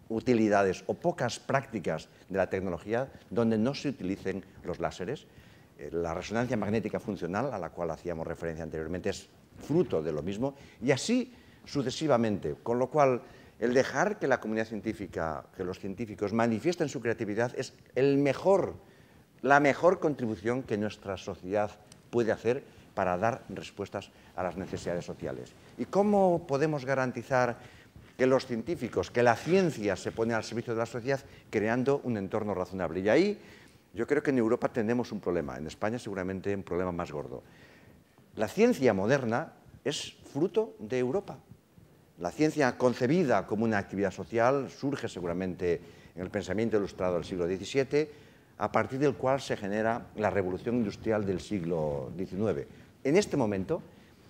utilidades o pocas prácticas de la tecnología donde no se utilicen los láseres. La resonancia magnética funcional, a la cual hacíamos referencia anteriormente, es fruto de lo mismo, y así sucesivamente, con lo cual el dejar que la comunidad científica, que los científicos manifiesten su creatividad es la mejor contribución que nuestra sociedad puede hacer para dar respuestas a las necesidades sociales. ¿Y cómo podemos garantizar que los científicos, que la ciencia se pone al servicio de la sociedad creando un entorno razonable? Y ahí yo creo que en Europa tenemos un problema, en España seguramente un problema más gordo. La ciencia moderna es fruto de Europa. La ciencia concebida como una actividad social surge seguramente en el pensamiento ilustrado del siglo XVII, a partir del cual se genera la revolución industrial del siglo XIX. En este momento,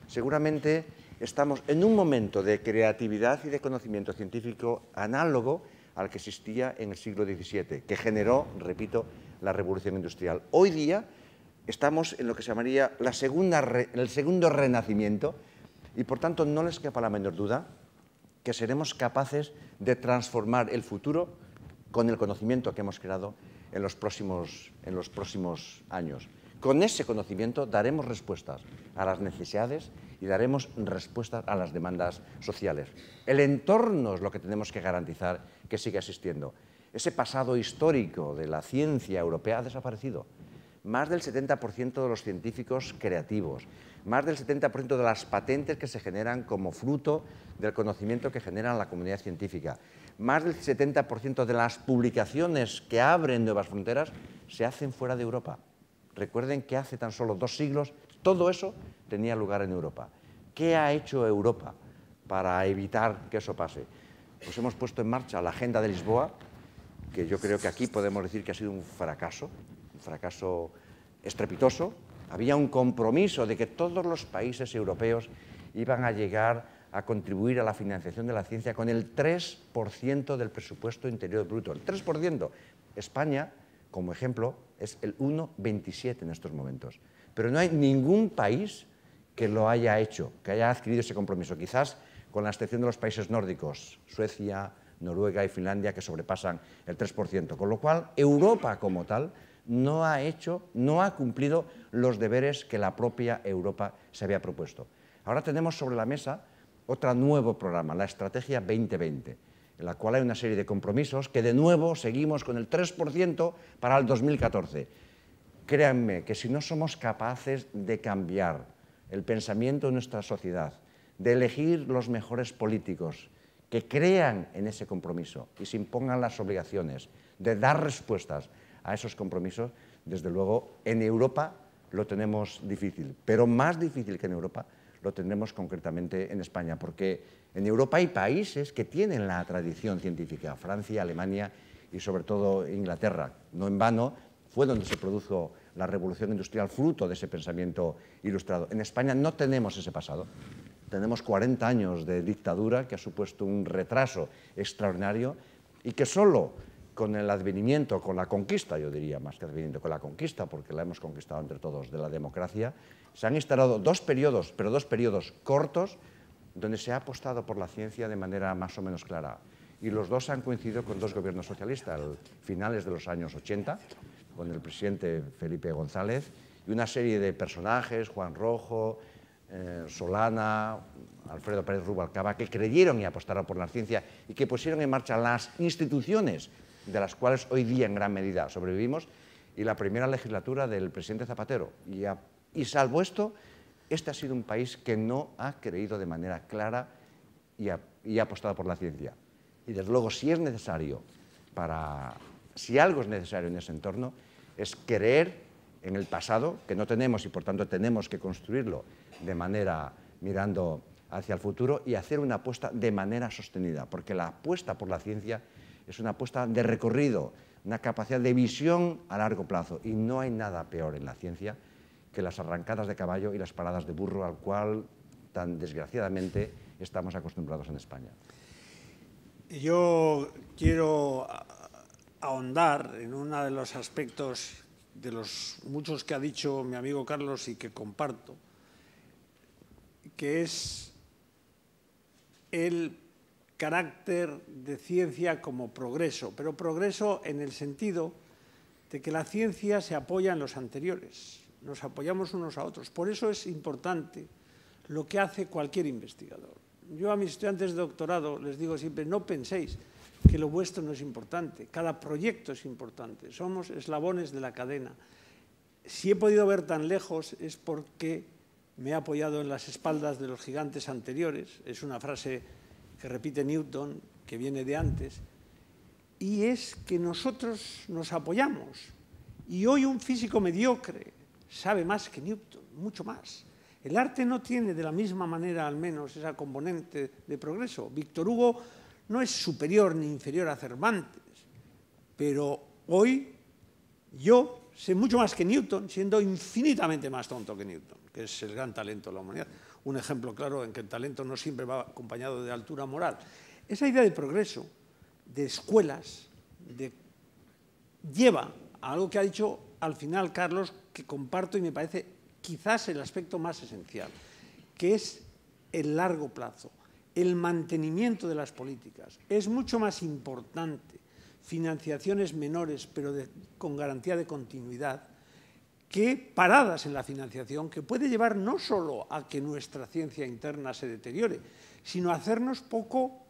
seguramente estamos en un momento de creatividad y de conocimiento científico análogo al que existía en el siglo XVII, que generó, repito, la revolución industrial. Hoy día estamos en lo que se llamaría el segundo renacimiento y, por tanto, no les quepa la menor duda que seremos capaces de transformar el futuro con el conocimiento que hemos creado en los próximos años. Con ese conocimiento daremos respuestas a las necesidades y daremos respuestas a las demandas sociales. El entorno es lo que tenemos que garantizar que siga existiendo. Ese pasado histórico de la ciencia europea ha desaparecido. Más del 70% de los científicos creativos, más del 70% de las patentes que se generan como fruto del conocimiento que genera la comunidad científica, más del 70% de las publicaciones que abren nuevas fronteras se hacen fuera de Europa. Recuerden que hace tan solo 2 siglos todo eso tenía lugar en Europa. ¿Qué ha hecho Europa para evitar que eso pase? Pues hemos puesto en marcha la Agenda de Lisboa, que yo creo que aquí podemos decir que ha sido un fracaso estrepitoso. Había un compromiso de que todos los países europeos iban a llegar a contribuir a la financiación de la ciencia con el 3% del presupuesto interior bruto. El 3%. España, como ejemplo, es el 1,27 en estos momentos. Pero no hay ningún país que lo haya hecho, que haya adquirido ese compromiso. Quizás con la excepción de los países nórdicos, Suecia, Noruega y Finlandia, que sobrepasan el 3%. Con lo cual, Europa como tal no ha cumplido los deberes que la propia Europa se había propuesto. Ahora tenemos sobre la mesa otro nuevo programa, la Estrategia 2020, en la cual hay una serie de compromisos que de nuevo seguimos con el 3% para el 2014. Créanme que si no somos capaces de cambiar el pensamiento de nuestra sociedad, de elegir los mejores políticos que crean en ese compromiso y se impongan las obligaciones de dar respuestas a esos compromisos, desde luego en Europa lo tenemos difícil, pero más difícil que en Europa lo tendremos concretamente en España, porque en Europa hay países que tienen la tradición científica, Francia, Alemania y sobre todo Inglaterra. No en vano fue donde se produjo la revolución industrial, fruto de ese pensamiento ilustrado. En España no tenemos ese pasado. Tenemos 40 años de dictadura que ha supuesto un retraso extraordinario y que solo con el advenimiento, con la conquista, yo diría más que advenimiento, con la conquista, porque la hemos conquistado entre todos, de la democracia, se han instalado 2 periodos, pero 2 periodos cortos, donde se ha apostado por la ciencia de manera más o menos clara. Y los 2 han coincidido con 2 gobiernos socialistas, finales de los años 80, con el presidente Felipe González, y una serie de personajes, Juan Rojo, Solana, Alfredo Pérez Rubalcaba, que creyeron y apostaron por la ciencia y que pusieron en marcha las instituciones de las cuales hoy día en gran medida sobrevivimos, y la primera legislatura del presidente Zapatero. Y salvo esto, este ha sido un país que no ha creído de manera clara y ha apostado por la ciencia. Y desde luego, si algo es necesario en ese entorno, es creer en el pasado, que no tenemos y por tanto tenemos que construirlo de manera mirando hacia el futuro y hacer una apuesta de manera sostenida, porque la apuesta por la ciencia es una apuesta de recorrido, una capacidad de visión a largo plazo, y no hay nada peor en la ciencia que las arrancadas de caballo y las paradas de burro, al cual tan desgraciadamente estamos acostumbrados en España. Yo quiero ahondar en uno de los aspectos de los muchos que ha dicho mi amigo Carlos y que comparto, que es el carácter de ciencia como progreso, pero progreso en el sentido de que la ciencia se apoya en los anteriores, nos apoyamos unos a otros. Por eso es importante lo que hace cualquier investigador. Yo a mis estudiantes de doctorado les digo siempre, no penséis que lo vuestro no es importante, cada proyecto es importante, somos eslabones de la cadena. Si he podido ver tan lejos es porque me he apoyado en las espaldas de los gigantes anteriores, es una frase que repite Newton, que viene de antes, y es que nosotros nos apoyamos. Y hoy un físico mediocre sabe más que Newton, mucho más. El arte no tiene de la misma manera, al menos, esa componente de progreso. Víctor Hugo no es superior ni inferior a Cervantes, pero hoy yo sé mucho más que Newton, siendo infinitamente más tonto que Newton, que es el gran talento de la humanidad. Un ejemplo claro en que el talento no siempre va acompañado de altura moral. Esa idea de progreso, de escuelas, lleva a algo que ha dicho al final Carlos, que comparto y me parece quizás el aspecto más esencial, que es el largo plazo, el mantenimiento de las políticas. Es mucho más importante financiaciones menores, pero con garantía de continuidad, que paradas en la financiación, que puede llevar no solo a que nuestra ciencia interna se deteriore, sino a hacernos poco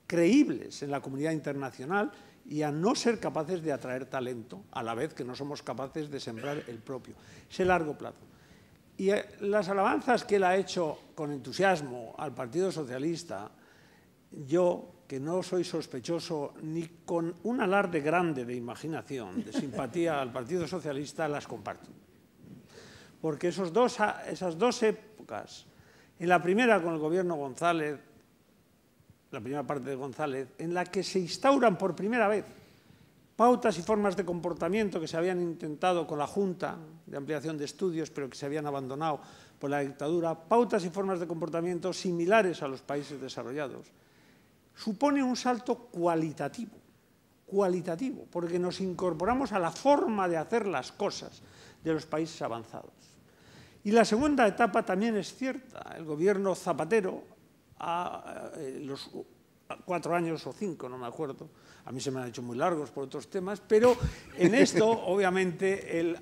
creíbles en la comunidad internacional y a no ser capaces de atraer talento, a la vez que no somos capaces de sembrar el propio. Ese largo plazo. Y las alabanzas que él ha hecho con entusiasmo al Partido Socialista, yo, que no soy sospechoso ni con un alarde grande de imaginación, de simpatía al Partido Socialista, las comparto. Porque esas dos épocas, en la primera con el gobierno González, la primera parte de González, en la que se instauran por primera vez pautas y formas de comportamiento que se habían intentado con la Junta de Ampliación de Estudios, pero que se habían abandonado por la dictadura, pautas y formas de comportamiento similares a los países desarrollados, supone un salto cualitativo, porque nos incorporamos a la forma de hacer las cosas de los países avanzados. Y la segunda etapa también es cierta. El gobierno Zapatero, los 4 años o 5, no me acuerdo, a mí se me han hecho muy largos por otros temas, pero en esto, obviamente,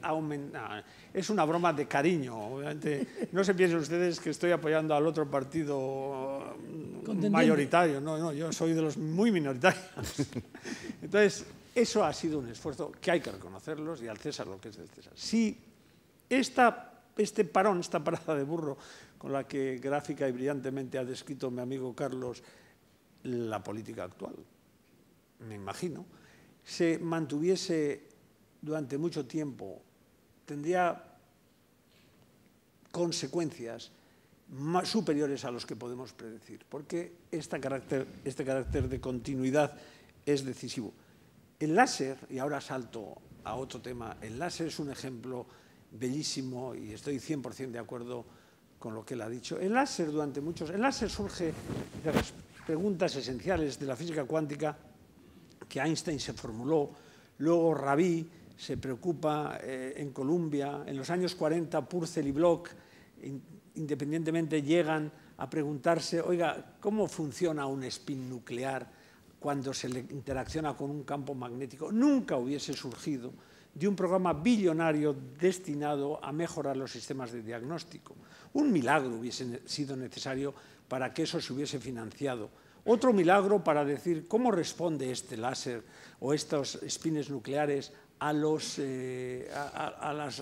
es una broma de cariño. Obviamente, no se piensen ustedes que estoy apoyando al otro partido mayoritario, no, yo soy de los muy minoritarios. Entonces, eso ha sido un esfuerzo que hay que reconocerlos y al César lo que es del César. Si este parón, esta parada de burro con la que gráfica y brillantemente ha descrito mi amigo Carlos la política actual, me imagino, se mantuviese durante mucho tiempo, tendría consecuencias más superiores a los que podemos predecir, porque este carácter de continuidad es decisivo. El láser, y ahora salto a otro tema, el láser es un ejemplo bellísimo y estoy 100% de acuerdo con lo que él ha dicho. El láser surge de las preguntas esenciales de la física cuántica que Einstein se formuló, luego Rabi se preocupa en Columbia, en los años 40 Purcell y Bloch independientemente llegan a preguntarse, oiga, ¿cómo funciona un spin nuclear cuando se le interacciona con un campo magnético? Nunca hubiese surgido de un programa billonario destinado a mejorar los sistemas de diagnóstico. Un milagro hubiese sido necesario para que eso se hubiese financiado. Otro milagro para decir cómo responde este láser o estos spines nucleares a las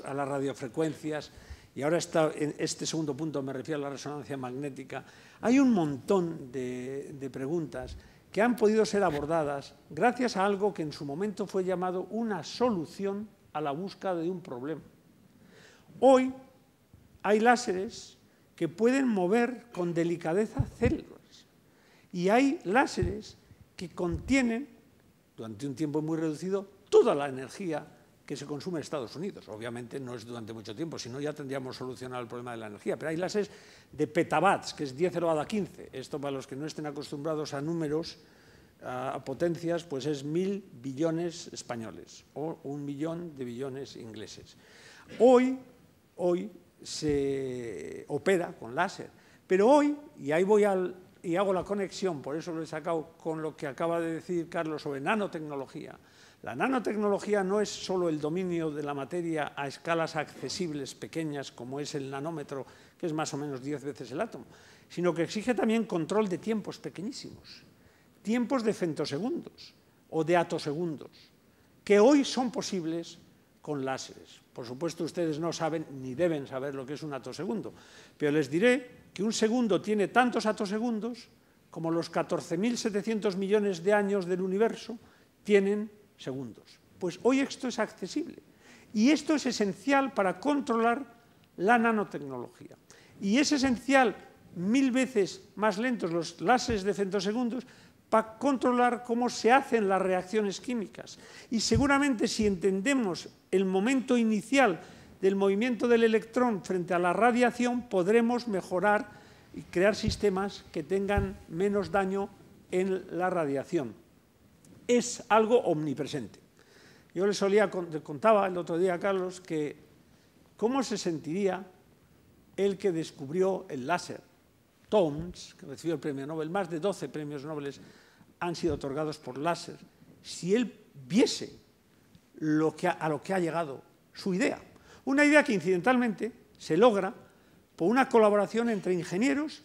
radiofrecuencias. Y ahora en este segundo punto me refiero a la resonancia magnética. Hay un montón de preguntas que han podido ser abordadas gracias a algo que en su momento fue llamado una solución a la búsqueda de un problema. Hoy hay láseres que pueden mover con delicadeza células y hay láseres que contienen, durante un tiempo muy reducido, toda la energía que se consume en Estados Unidos. Obviamente no es durante mucho tiempo, si no ya tendríamos solucionado el problema de la energía, pero hay láseres de petawatts, que es 10 elevado a 15. Esto, para los que no estén acostumbrados a números, a potencias, pues es 1000 billones españoles o 1 millón de billones ingleses. Hoy se opera con láser, pero hoy, y ahí voy y hago la conexión, por eso lo he sacado con lo que acaba de decir Carlos sobre nanotecnología. La nanotecnología no es solo el dominio de la materia a escalas accesibles pequeñas, como es el nanómetro, que es más o menos 10 veces el átomo, sino que exige también control de tiempos pequeñísimos, tiempos de femtosegundos o de atosegundos, que hoy son posibles con láseres. Por supuesto, ustedes no saben ni deben saber lo que es un atosegundo, pero les diré que un segundo tiene tantos atosegundos como los 14.700 millones de años del universo tienen segundos. Pues hoy esto es accesible y esto es esencial para controlar la nanotecnología. Y es esencial 1000 veces más lentos los láseres de femtosegundos para controlar cómo se hacen las reacciones químicas. Y seguramente si entendemos el momento inicial del movimiento del electrón frente a la radiación, podremos mejorar y crear sistemas que tengan menos daño en la radiación. Es algo omnipresente. Yo le contaba el otro día a Carlos que cómo se sentiría el que descubrió el láser, Townes, que recibió el premio Nobel, más de 12 premios Nobel han sido otorgados por láser, si él viese a lo que ha llegado su idea. Una idea que incidentalmente se logra por una colaboración entre ingenieros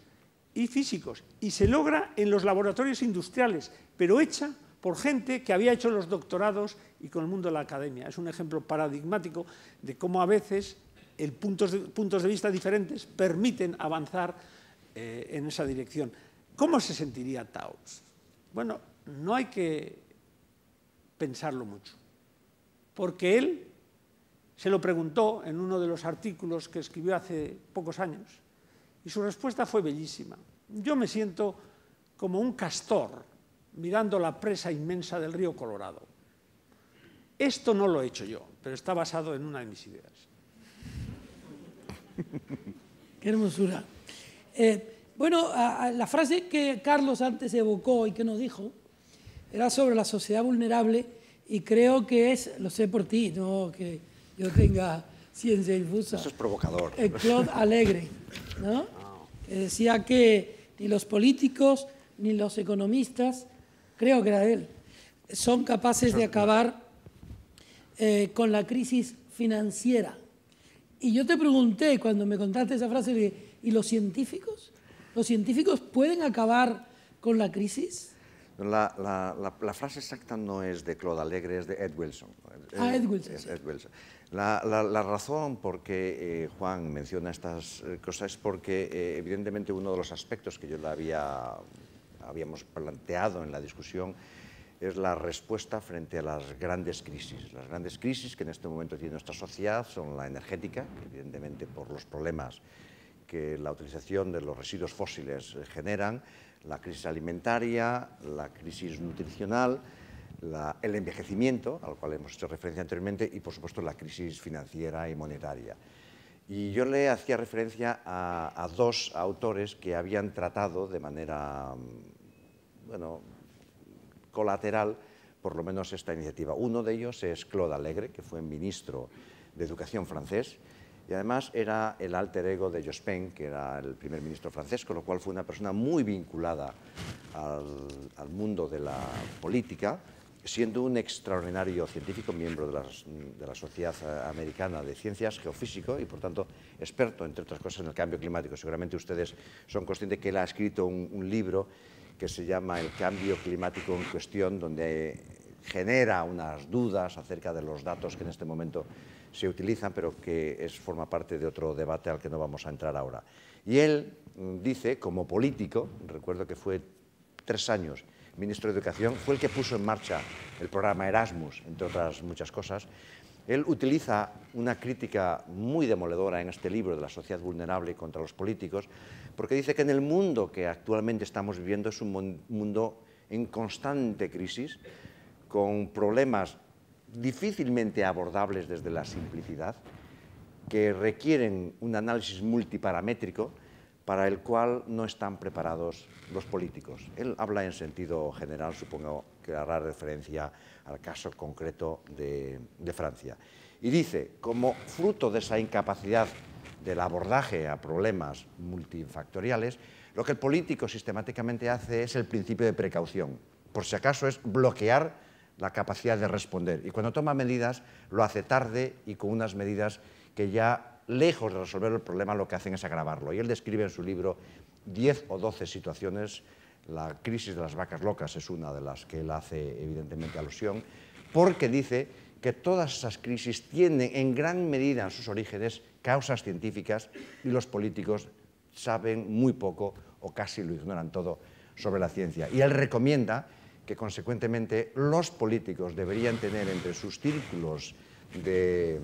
y físicos, y se logra en los laboratorios industriales, pero hecha por gente que había hecho los doctorados y con el mundo de la academia. Es un ejemplo paradigmático de cómo a veces puntos de vista diferentes permiten avanzar en esa dirección. ¿Cómo se sentiría Tauss? Bueno, no hay que pensarlo mucho, porque él se lo preguntó en uno de los artículos que escribió hace pocos años, y su respuesta fue bellísima. Yo me siento como un castor mirando la presa inmensa del río Colorado. Esto no lo he hecho yo, pero está basado en una de mis ideas. Qué hermosura. Bueno, la frase que Carlos antes evocó y que nos dijo era sobre la sociedad vulnerable, y creo que es, lo sé por ti, no que yo tenga ciencia infusa. Eso es provocador. Claude Allègre, ¿no? Que decía que ni los políticos ni los economistas, creo que era él, son capaces de acabar con la crisis financiera. Y yo te pregunté, cuando me contaste esa frase, ¿y los científicos? ¿Los científicos pueden acabar con la crisis? La frase exacta no es de Claude Allègre, es de Ed Wilson. Ed Wilson. Ed Wilson. La razón por qué Juan menciona estas cosas es porque, evidentemente, uno de los aspectos que yo le habíamos planteado en la discusión es la respuesta frente a las grandes crisis. Las grandes crisis que en este momento tiene nuestra sociedad son la energética, evidentemente por los problemas que la utilización de los residuos fósiles generan, la crisis alimentaria, la crisis nutricional, el envejecimiento, al cual hemos hecho referencia anteriormente, y por supuesto la crisis financiera y monetaria. Y yo le hacía referencia a dos autores que habían tratado de manera, bueno, colateral, por lo menos esta iniciativa. Uno de ellos es Claude Allègre, que fue ministro de Educación francés, y además era el alter ego de Jospin, que era el primer ministro francés, con lo cual fue una persona muy vinculada al mundo de la política, siendo un extraordinario científico, miembro de la Sociedad Americana de Ciencias, geofísico, y por tanto experto, entre otras cosas, en el cambio climático. Seguramente ustedes son conscientes que él ha escrito un libro que se llama El cambio climático en cuestión, donde genera unas dudas acerca de los datos que en este momento se utilizan, pero que forma parte de otro debate al que no vamos a entrar ahora. Y él dice, como político, recuerdo que fue 3 años ministro de Educación, fue el que puso en marcha el programa Erasmus, entre otras muchas cosas. Él utiliza una crítica muy demoledora en este libro de la sociedad vulnerable contra los políticos, porque dice que en el mundo que actualmente estamos viviendo es un mundo en constante crisis, con problemas difícilmente abordables desde la simplicidad, que requieren un análisis multiparamétrico para el cual no están preparados los políticos. Él habla en sentido general, supongo que hará referencia al caso concreto de Francia. Y dice, como fruto de esa incapacidad del abordaje a problemas multifactoriales, lo que el político sistemáticamente hace es el principio de precaución. Por si acaso es bloquear la capacidad de responder. Y cuando toma medidas, lo hace tarde y con unas medidas que ya, lejos de resolver el problema, lo que hacen es agravarlo. Y él describe en su libro 10 o 12 situaciones. La crisis de las vacas locas es una de las que él hace evidentemente alusión, porque dice que todas esas crisis tienen en gran medida en sus orígenes causas científicas y los políticos saben muy poco o casi lo ignoran todo sobre la ciencia. Y él recomienda que consecuentemente los políticos deberían tener entre sus círculos de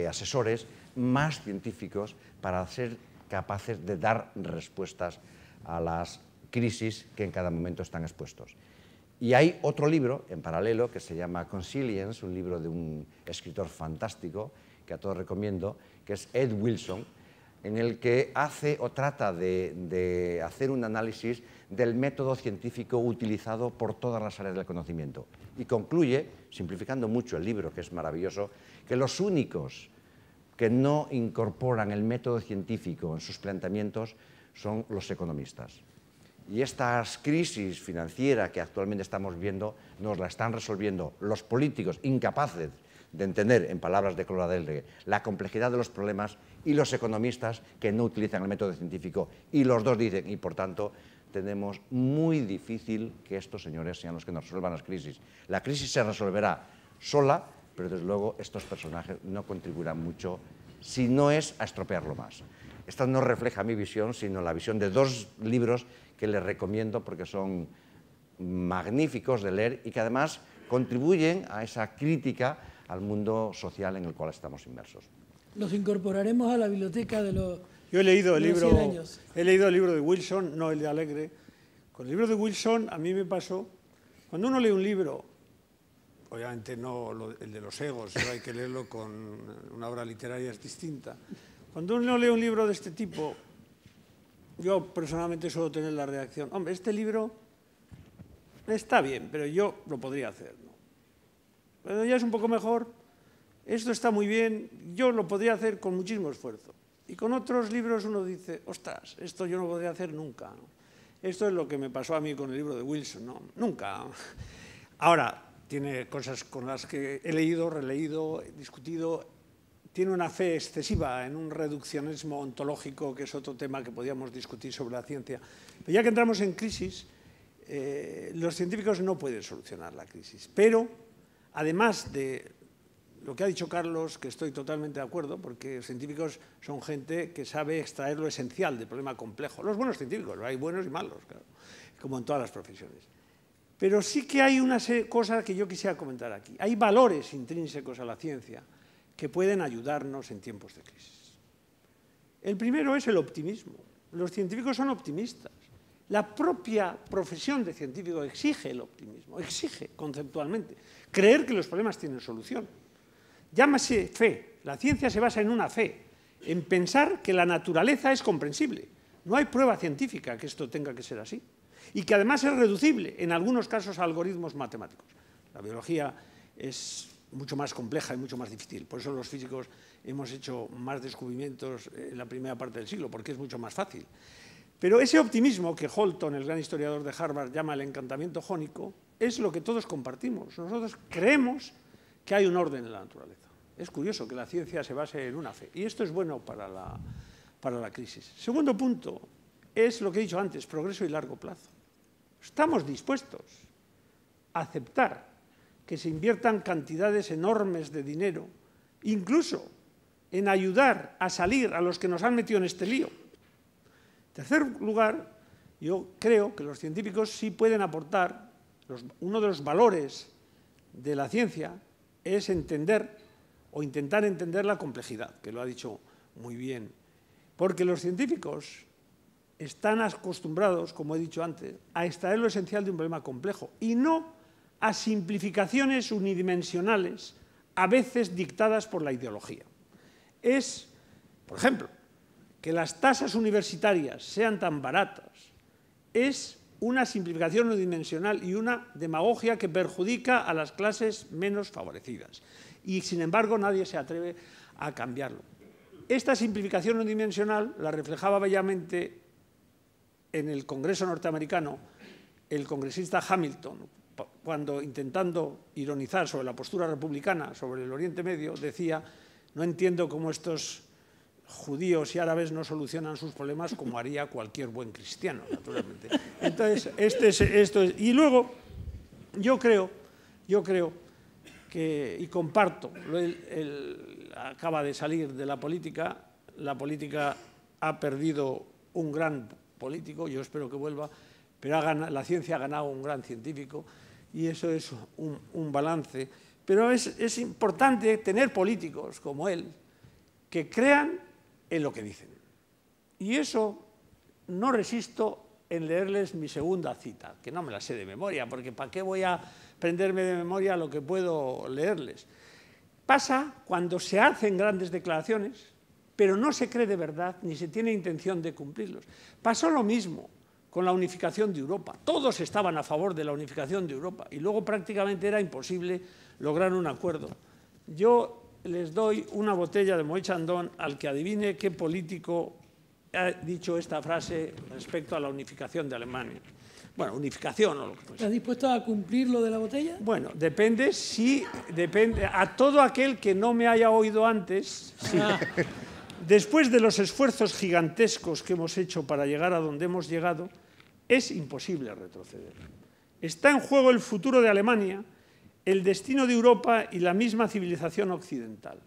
asesores más científicos para ser capaces de dar respuestas a las crisis que en cada momento están expuestos. Y hay otro libro en paralelo que se llama Consilience, un libro de un escritor fantástico que a todos recomiendo, que es Ed Wilson, en el que hace o trata de hacer un análisis del método científico utilizado por todas las áreas del conocimiento. Y concluye, simplificando mucho el libro, que es maravilloso, que los únicos que no incorporan el método científico en sus planteamientos son los economistas. Y estas crisis financieras que actualmente estamos viendo nos la están resolviendo los políticos incapaces de entender, en palabras de Clola Delgue, la complejidad de los problemas, y los economistas que no utilizan el método científico, y los dos dicen, y por tanto tenemos muy difícil que estos señores sean los que nos resuelvan las crisis. La crisis se resolverá sola, pero desde luego estos personajes no contribuirán mucho, si no es a estropearlo más. Esta no refleja mi visión, sino la visión de dos libros que les recomiendo porque son magníficos de leer y que además contribuyen a esa crítica al mundo social en el cual estamos inmersos. Los incorporaremos a la biblioteca de los... Yo he leído el libro, 100 años. he leído el libro de Wilson, no el de Alegre. Con el libro de Wilson a mí me pasó, cuando uno lee un libro, obviamente no el de los egos, hay que leerlo con una obra literaria es distinta. Cuando uno lee un libro de este tipo, yo personalmente suelo tener la reacción, hombre, este libro está bien, pero yo lo podría hacer, ¿no? Pero ya es un poco mejor, esto está muy bien, yo lo podría hacer con muchísimo esfuerzo. Y con otros libros uno dice, ostras, esto yo no podría hacer nunca, ¿no? Esto es lo que me pasó a mí con el libro de Wilson, ¿no? Nunca. Ahora, tiene cosas con las que he leído, releído, discutido, tiene una fe excesiva en un reduccionismo ontológico, que es otro tema que podíamos discutir sobre la ciencia. Pero ya que entramos en crisis, los científicos no pueden solucionar la crisis. Pero, además de lo que ha dicho Carlos, que estoy totalmente de acuerdo, porque los científicos son gente que sabe extraer lo esencial del problema complejo. Los buenos científicos, hay buenos y malos, claro, como en todas las profesiones. Pero sí que hay una cosa que yo quisiera comentar aquí. Hay valores intrínsecos a la ciencia que pueden ayudarnos en tiempos de crisis. El primero es el optimismo. Los científicos son optimistas. La propia profesión de científico exige el optimismo, exige conceptualmente creer que los problemas tienen solución. Llámase fe. La ciencia se basa en una fe, en pensar que la naturaleza es comprensible. No hay prueba científica que esto tenga que ser así. Y que además es reducible, en algunos casos, a algoritmos matemáticos. La biología es mucho más compleja y mucho más difícil. Por eso los físicos hemos hecho más descubrimientos en la primera parte del siglo, porque es mucho más fácil. Pero ese optimismo que Holton, el gran historiador de Harvard, llama el encantamiento jónico, es lo que todos compartimos. Nosotros creemos que hay un orden en la naturaleza. Es curioso que la ciencia se base en una fe. Y esto es bueno para la crisis. Segundo punto es lo que he dicho antes, progreso y largo plazo. Estamos dispuestos a aceptar que se inviertan cantidades enormes de dinero, incluso en ayudar a salir a los que nos han metido en este lío. En tercer lugar, yo creo que los científicos sí pueden aportar, uno de los valores de la ciencia es entender o intentar entender la complejidad, que lo ha dicho muy bien, porque los científicos están acostumbrados, como he dicho antes, a extraer lo esencial de un problema complejo y no a simplificaciones unidimensionales, a veces dictadas por la ideología. Es, por ejemplo, que las tasas universitarias sean tan baratas, es una simplificación unidimensional y una demagogia que perjudica a las clases menos favorecidas. Y, sin embargo, nadie se atreve a cambiarlo. Esta simplificación unidimensional la reflejaba bellamente en el Congreso norteamericano el congresista Hamilton, cuando, intentando ironizar sobre la postura republicana sobre el Oriente Medio, decía: no entiendo cómo estos judíos y árabes no solucionan sus problemas como haría cualquier buen cristiano, naturalmente. Entonces, y luego, yo creo que, y comparto, acaba de salir de la política ha perdido un gran político, yo espero que vuelva, pero la ciencia ha ganado un gran científico, y eso es un balance. Pero es importante tener políticos como él que crean en lo que dicen. Y eso no resisto en leerles mi segunda cita, que no me la sé de memoria, porque ¿para qué voy a aprenderme de memoria lo que puedo leerles? Pasa cuando se hacen grandes declaraciones, pero no se cree de verdad ni se tiene intención de cumplirlos. Pasó lo mismo con la unificación de Europa. Todos estaban a favor de la unificación de Europa y luego prácticamente era imposible lograr un acuerdo. Yo les doy una botella de Moët Chandon al que adivine qué político ha dicho esta frase respecto a la unificación de Alemania. bueno, unificación o lo que fuese. ¿Estás dispuesto a cumplir lo de la botella? Bueno, depende a todo aquel que no me haya oído antes, sí. Después de los esfuerzos gigantescos que hemos hecho para llegar a donde hemos llegado, es imposible retroceder. Está en juego el futuro de Alemania, el destino de Europa y la misma civilización occidental.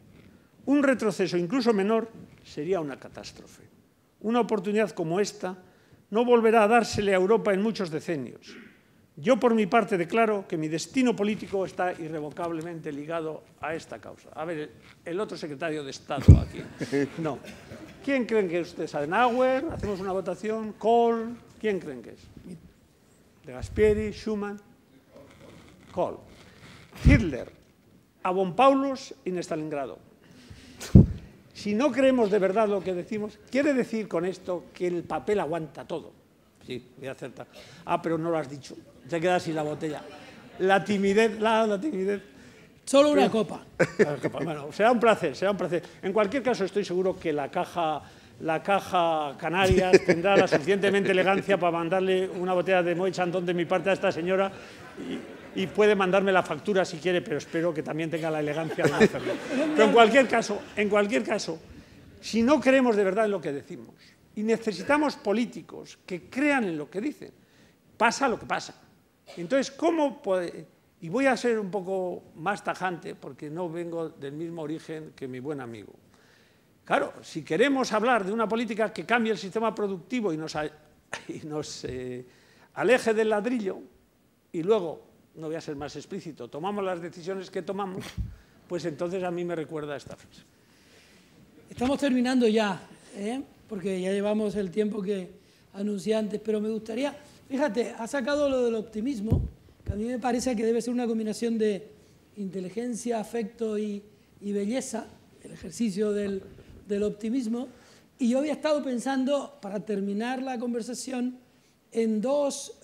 Un retroceso incluso menor sería una catástrofe. Una oportunidad como esta no volverá a dársele a Europa en muchos decenios. Yo, por mi parte, declaro que mi destino político está irrevocablemente ligado a esta causa. A ver, el otro secretario de Estado aquí. No. ¿Quién creen que es usted? ¿Adenauer? ¿Hacemos una votación? ¿Kohl? ¿Quién creen que es? ¿De Gasperi? ¿Schuman? Kohl. Hitler. A von Paulus en Stalingrado. Si no creemos de verdad lo que decimos, quiere decir con esto que el papel aguanta todo. Sí, voy a acertar. Ah, pero no lo has dicho. Se queda sin la botella. La timidez, la timidez. Solo una copa. Bueno, será un placer, será un placer. En cualquier caso, estoy seguro que la caja Canarias tendrá la suficientemente elegancia para mandarle una botella de Moet Chandon de mi parte a esta señora y puede mandarme la factura si quiere, pero espero que también tenga la elegancia de hacerlo. Pero en cualquier caso, si no creemos de verdad en lo que decimos y necesitamos políticos que crean en lo que dicen, pasa lo que pasa. Entonces, ¿cómo puede? Y voy a ser un poco más tajante porque no vengo del mismo origen que mi buen amigo. Claro, si queremos hablar de una política que cambie el sistema productivo y nos aleje del ladrillo, y luego, no voy a ser más explícito, tomamos las decisiones que tomamos, pues entonces a mí me recuerda esta frase. Estamos terminando ya, porque ya llevamos el tiempo que anuncié antes, pero me gustaría, fíjate, ha sacado lo del optimismo, que a mí me parece que debe ser una combinación de inteligencia, afecto y belleza, el ejercicio del optimismo, y yo había estado pensando, para terminar la conversación, en dos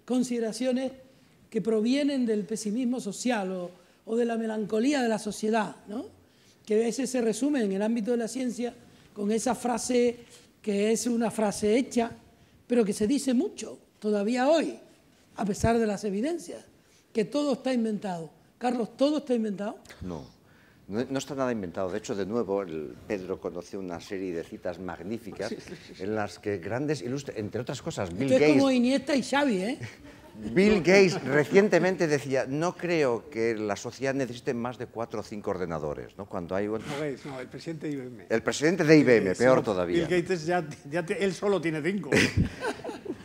consideraciones que provienen del pesimismo social o de la melancolía de la sociedad, ¿no? Que a veces se resume en el ámbito de la ciencia con esa frase que es una frase hecha, pero que se dice mucho todavía hoy, a pesar de las evidencias, que todo está inventado. Carlos, ¿todo está inventado? No está nada inventado. De hecho, de nuevo, Pedro conoció una serie de citas magníficas en las que grandes ilustres, entre otras cosas, Bill Gates... Es como Iniesta y Xavi, ¿eh? Bill Gates recientemente decía, no creo que la sociedad necesite más de 4 o 5 ordenadores, ¿no? Cuando hay... No, el presidente de IBM. El presidente de IBM, peor todavía. Bill Gates él solo tiene 5.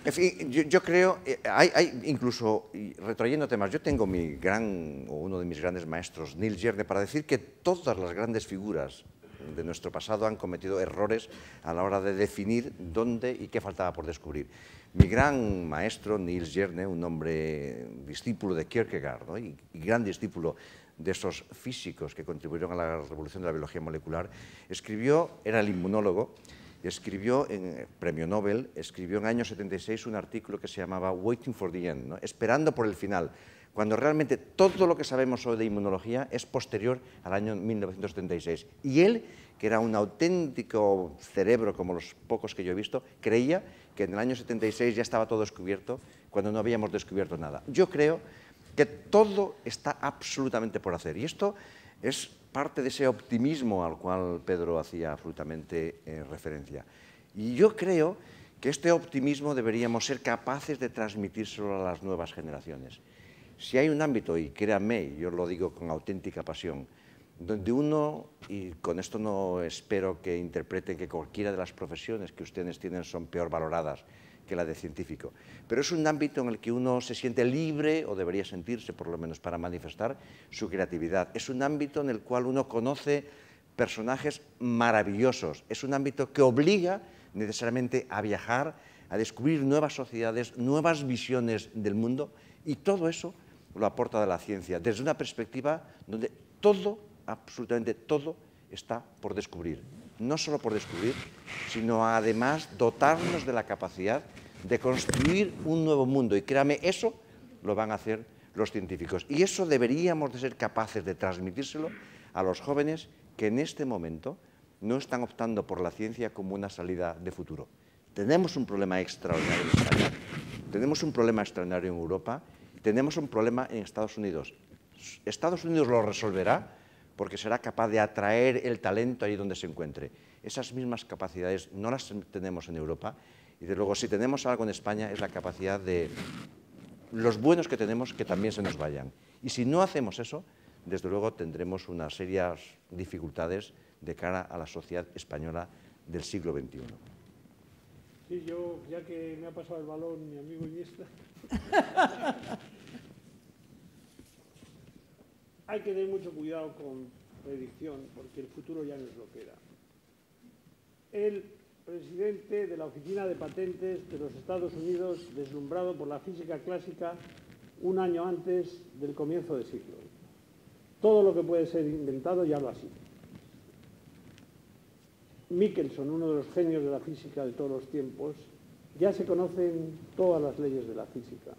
En fin, yo creo, hay incluso, retroyendo temas, yo tengo uno de mis grandes maestros, Niels Jerne, para decir que todas las grandes figuras de nuestro pasado han cometido errores a la hora de definir dónde y qué faltaba por descubrir. Mi gran maestro, Niels Jerne, un hombre discípulo de Kierkegaard, ¿no? y gran discípulo de esos físicos que contribuyeron a la revolución de la biología molecular, era el inmunólogo, escribió, premio Nobel, escribió en el año 76 un artículo que se llamaba Waiting for the End, ¿no? Esperando por el final, cuando realmente todo lo que sabemos hoy de inmunología es posterior al año 1976. Y él, que era un auténtico cerebro como los pocos que yo he visto, creía que en el año 76 ya estaba todo descubierto, cuando no habíamos descubierto nada. Yo creo que todo está absolutamente por hacer. Y esto es parte de ese optimismo al cual Pedro hacía absolutamente referencia. Y yo creo que este optimismo deberíamos ser capaces de transmitírselo a las nuevas generaciones. Si hay un ámbito, y créanme, yo lo digo con auténtica pasión, donde uno, y con esto no espero que interpreten que cualquiera de las profesiones que ustedes tienen son peor valoradas que la de científico, pero es un ámbito en el que uno se siente libre, o debería sentirse por lo menos, para manifestar su creatividad. Es un ámbito en el cual uno conoce personajes maravillosos. Es un ámbito que obliga necesariamente a viajar, a descubrir nuevas sociedades, nuevas visiones del mundo, y todo eso lo aporta de la ciencia, desde una perspectiva donde todo, absolutamente todo, está por descubrir. No solo por descubrir, sino además dotarnos de la capacidad de construir un nuevo mundo. Y créame, eso lo van a hacer los científicos. Y eso deberíamos de ser capaces de transmitírselo a los jóvenes que en este momento no están optando por la ciencia como una salida de futuro. Tenemos un problema extraordinario en España. tenemos un problema extraordinario en Europa, tenemos un problema en Estados Unidos. Estados Unidos lo resolverá porque será capaz de atraer el talento ahí donde se encuentre. Esas mismas capacidades no las tenemos en Europa y, desde luego, si tenemos algo en España es la capacidad de los buenos que tenemos que también se nos vayan. Y si no hacemos eso, desde luego tendremos unas serias dificultades de cara a la sociedad española del siglo XXI. Sí, yo, ya que me ha pasado el balón mi amigo Iniesta, hay que tener mucho cuidado con predicción, porque el futuro ya no es lo que era. El presidente de la Oficina de Patentes de los Estados Unidos, deslumbrado por la física clásica un año antes del comienzo del siglo. Todo lo que puede ser inventado ya lo ha sido. Michelson, uno de los genios de la física de todos los tiempos, ya se conocen todas las leyes de la física.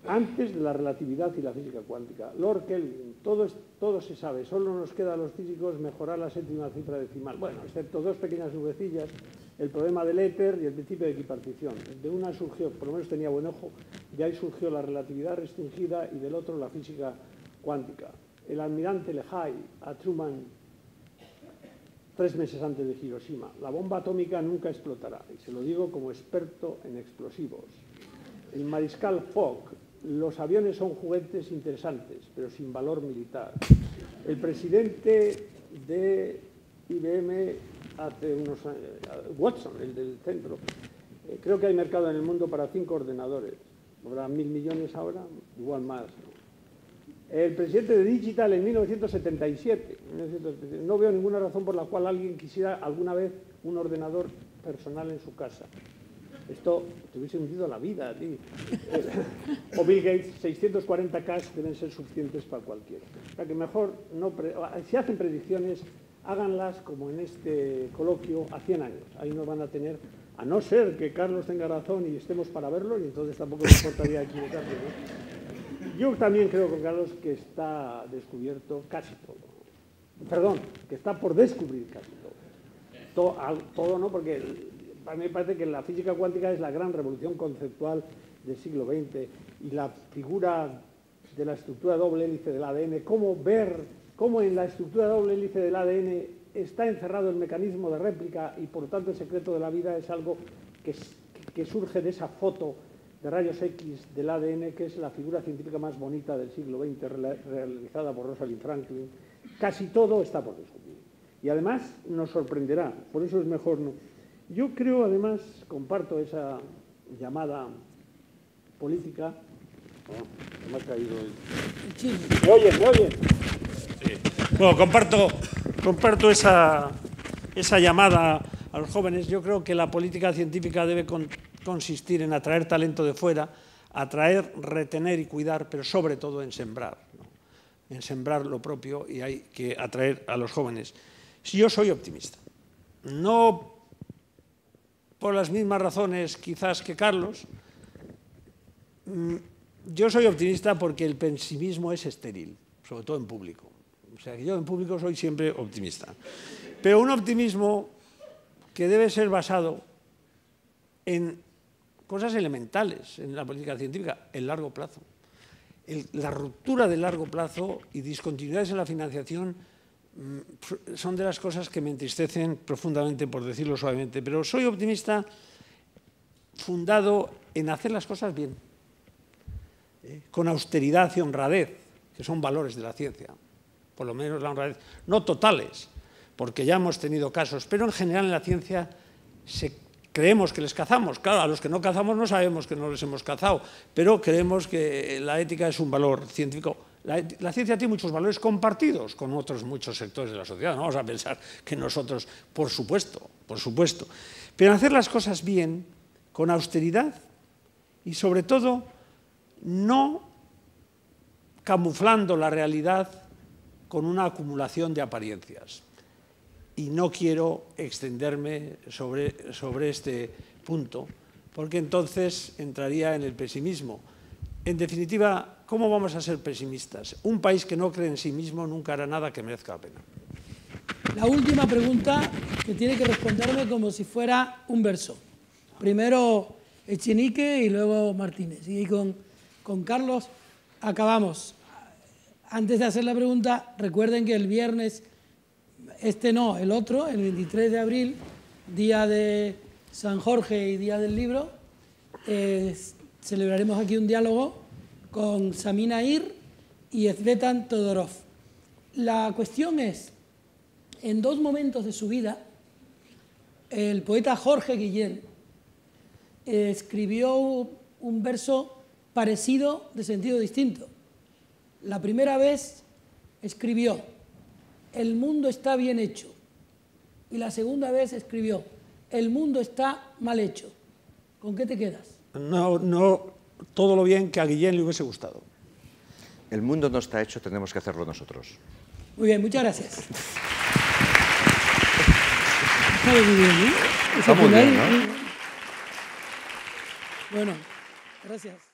Antes de la relatividad y la física cuántica. Lord Kelvin, todo se sabe, solo nos queda a los físicos mejorar la séptima cifra decimal. Bueno, excepto dos pequeñas nubecillas, el problema del éter y el principio de equipartición. De una surgió, por lo menos tenía buen ojo, de ahí surgió la relatividad restringida y del otro la física cuántica. El almirante Lehigh a Truman 3 meses antes de Hiroshima. La bomba atómica nunca explotará, y se lo digo como experto en explosivos. El mariscal Foch, los aviones son juguetes interesantes, pero sin valor militar. El presidente de IBM hace unos años, Watson, el del centro, creo que hay mercado en el mundo para 5 ordenadores. ¿Habrá 1.000 millones ahora? Igual más, ¿no? El presidente de Digital en 1977. No veo ninguna razón por la cual alguien quisiera alguna vez un ordenador personal en su casa. Esto te hubiese hundido la vida a ti. O Bill Gates, 640K deben ser suficientes para cualquiera. O sea que mejor, si hacen predicciones, háganlas como en este coloquio a 100 años. Ahí no van a tener, a no ser que Carlos tenga razón y estemos para verlo, y entonces tampoco me importaría equivocarme, ¿no? Yo también creo con Carlos que está descubierto casi todo. Perdón, que está por descubrir casi todo. Todo no, porque a mí me parece que la física cuántica es la gran revolución conceptual del siglo XX, y la figura de la estructura doble hélice del ADN, cómo en la estructura doble hélice del ADN está encerrado el mecanismo de réplica, y por lo tanto el secreto de la vida es algo que surge de esa foto de rayos X del ADN, que es la figura científica más bonita del siglo XX, realizada por Rosalind Franklin. Casi todo está por descubrir. Y además nos sorprenderá, por eso es mejor no. Yo creo, además, comparto esa llamada política. Oh, me ha caído el... ¿Me oyen? ¿Me oyen? Sí. Bueno, comparto esa llamada a los jóvenes. Yo creo que la política científica debe consistir en atraer talento de fuera, atraer, retener y cuidar, pero sobre todo en sembrar, ¿no? En sembrar lo propio, y hay que atraer a los jóvenes. Si yo soy optimista, no por las mismas razones quizás que Carlos, yo soy optimista porque el pesimismo es estéril, sobre todo en público. O sea, que yo en público soy siempre optimista. Pero un optimismo que debe ser basado en cosas elementales en la política científica, el largo plazo. La ruptura del largo plazo y discontinuidades en la financiación son de las cosas que me entristecen profundamente, por decirlo suavemente. Pero soy optimista fundado en hacer las cosas bien, con austeridad y honradez, que son valores de la ciencia. Por lo menos la honradez, no totales, porque ya hemos tenido casos, pero en general en la ciencia creemos que les cazamos. Claro, a los que no cazamos no sabemos que no les hemos cazado, pero creemos que la ética es un valor científico. La ciencia tiene muchos valores compartidos con otros muchos sectores de la sociedad. No vamos a pensar que nosotros, por supuesto, pero hacer las cosas bien, con austeridad y sobre todo no camuflando la realidad con una acumulación de apariencias. Y no quiero extenderme sobre este punto, porque entonces entraría en el pesimismo. En definitiva, ¿cómo vamos a ser pesimistas? Un país que no cree en sí mismo nunca hará nada que merezca la pena. La última pregunta, que tiene que responderme como si fuera un verso. Primero, Echenique y luego Martínez. Y con Carlos acabamos. Antes de hacer la pregunta, recuerden que el viernes, el otro, el 23 de abril, día de San Jorge y día del libro, celebraremos aquí un diálogo con Sami Nair y Tzvetan Todorov. La cuestión es, en dos momentos de su vida, el poeta Jorge Guillén escribió un verso parecido de sentido distinto. La primera vez escribió, el mundo está bien hecho. Y la segunda vez escribió, el mundo está mal hecho. ¿Con qué te quedas? No todo lo bien que a Guillén le hubiese gustado. El mundo no está hecho, tenemos que hacerlo nosotros. Muy bien, muchas gracias. Está muy bien, ¿eh? Está muy bien, ¿no? Bueno, gracias.